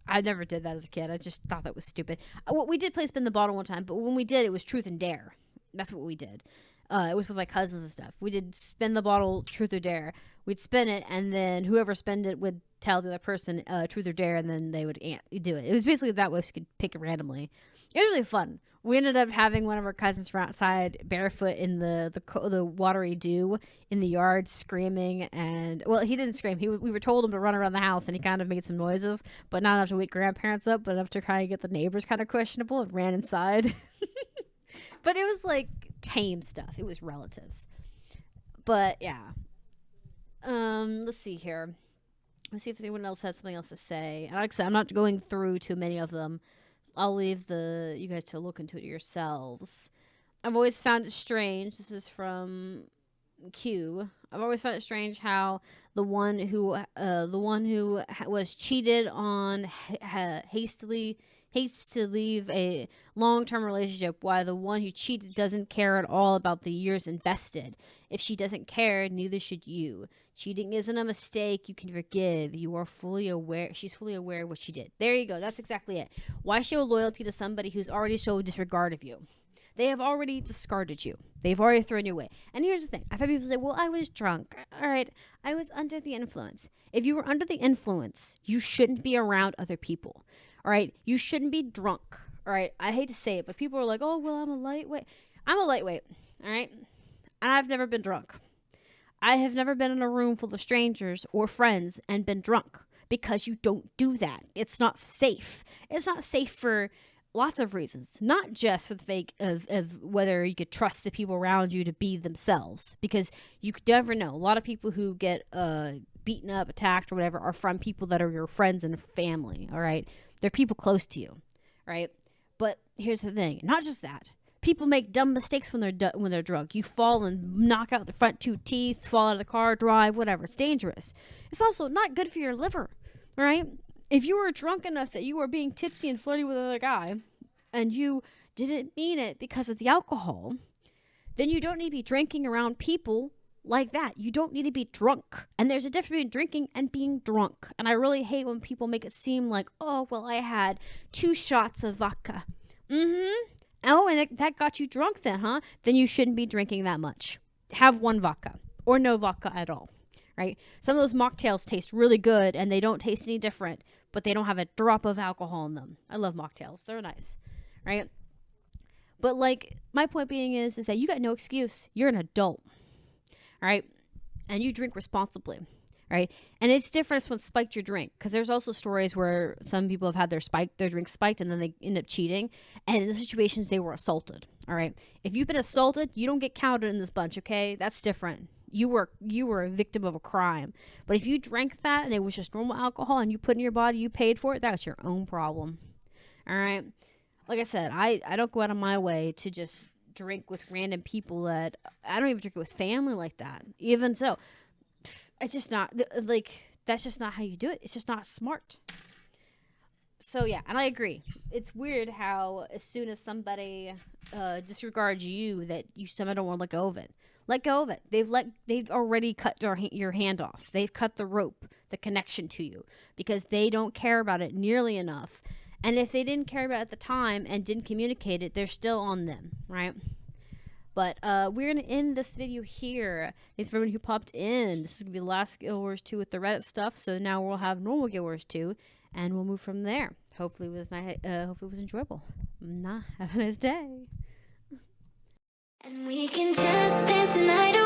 I never did that as a kid. I just thought that was stupid. We did play spin the bottle one time, but when we did, it was truth and dare. That's what we did. It was with my cousins and stuff. We did spin the bottle, truth or dare. We'd spin it, and then whoever spun it would tell the other person truth or dare, and then they would do it. It was basically that way. We could pick it randomly. It was really fun. We ended up having one of our cousins from outside barefoot in the watery dew in the yard, screaming. And well, he didn't scream. We were told him to run around the house, and he kind of made some noises, but not enough to wake grandparents up, but enough to kind of get the neighbors kind of questionable, and ran inside. But it was like tame stuff. It was relatives. But yeah. Let's see here. Let's see if anyone else had something else to say. And like I said, I'm not going through too many of them. I'll leave you guys to look into it yourselves. I've always found it strange. This is from Q. I've always found it strange how the one who was cheated on hates to leave a long-term relationship, while the one who cheated doesn't care at all about the years invested. If she doesn't care, neither should you. Cheating isn't a mistake you can forgive. You are fully aware. She's fully aware of what she did. There you go. That's exactly it. Why show loyalty to somebody who's already showed disregard of you? They have already discarded you. They've already thrown you away. And here's the thing. I've had people say, well, I was drunk. All right. I was under the influence. If you were under the influence, you shouldn't be around other people. All right, you shouldn't be drunk. All right, I hate to say it, but people are like, "Oh, well, I'm a lightweight." I'm a lightweight. All right, and I've never been drunk. I have never been in a room full of strangers or friends and been drunk, because you don't do that. It's not safe. It's not safe for lots of reasons, not just for the sake of whether you could trust the people around you to be themselves, because you could never know. A lot of people who get beaten up, attacked, or whatever are from people that are your friends and family. All right, they're people close to you, right? But here's the thing: not just that. People make dumb mistakes when they're drunk. You fall and knock out the front two teeth, fall out of the car, drive, whatever. It's dangerous. It's also not good for your liver, right? If you were drunk enough that you were being tipsy and flirty with another guy, and you didn't mean it because of the alcohol, then you don't need to be drinking around people like that. You don't need to be drunk. And there's a difference between drinking and being drunk. And I really hate when people make it seem like, oh, well, I had 2 shots of vodka. Oh, and that got you drunk then, huh? Then you shouldn't be drinking that much. Have 1 vodka or no vodka at all, right? Some of those mocktails taste really good and they don't taste any different, but they don't have a drop of alcohol in them. I love mocktails. They're nice, right? But like, my point being is that you got no excuse. You're an adult, all right? And you drink responsibly, right? And it's different when spiked your drink, because there's also stories where some people have had their drink spiked and then they end up cheating, and in the situations they were assaulted. All right, if you've been assaulted, you don't get counted in this bunch. Okay, that's different. You were a victim of a crime. But if you drank that and it was just normal alcohol and you put it in your body, you paid for it, that's your own problem. All right, like I said, I don't go out of my way to just drink with random people. That I don't even drink with family like that. Even so, it's just not, like, that's just not how you do it. It's just not smart. So yeah, and I agree. It's weird how as soon as somebody disregards you, that you somehow don't want to let go of it. Let go of it. They've already cut your hand off. They've cut the rope, the connection to you, because they don't care about it nearly enough. And if they didn't care about it at the time and didn't communicate it, they're still on them, right? But we're going to end this video here. Thanks for everyone who popped in. This is going to be the last Guild Wars 2 with the Reddit stuff. So now we'll have normal Guild Wars 2, and we'll move from there. Hopefully it was nice. Hopefully it was enjoyable. Have a nice day. And we can just dance the night away.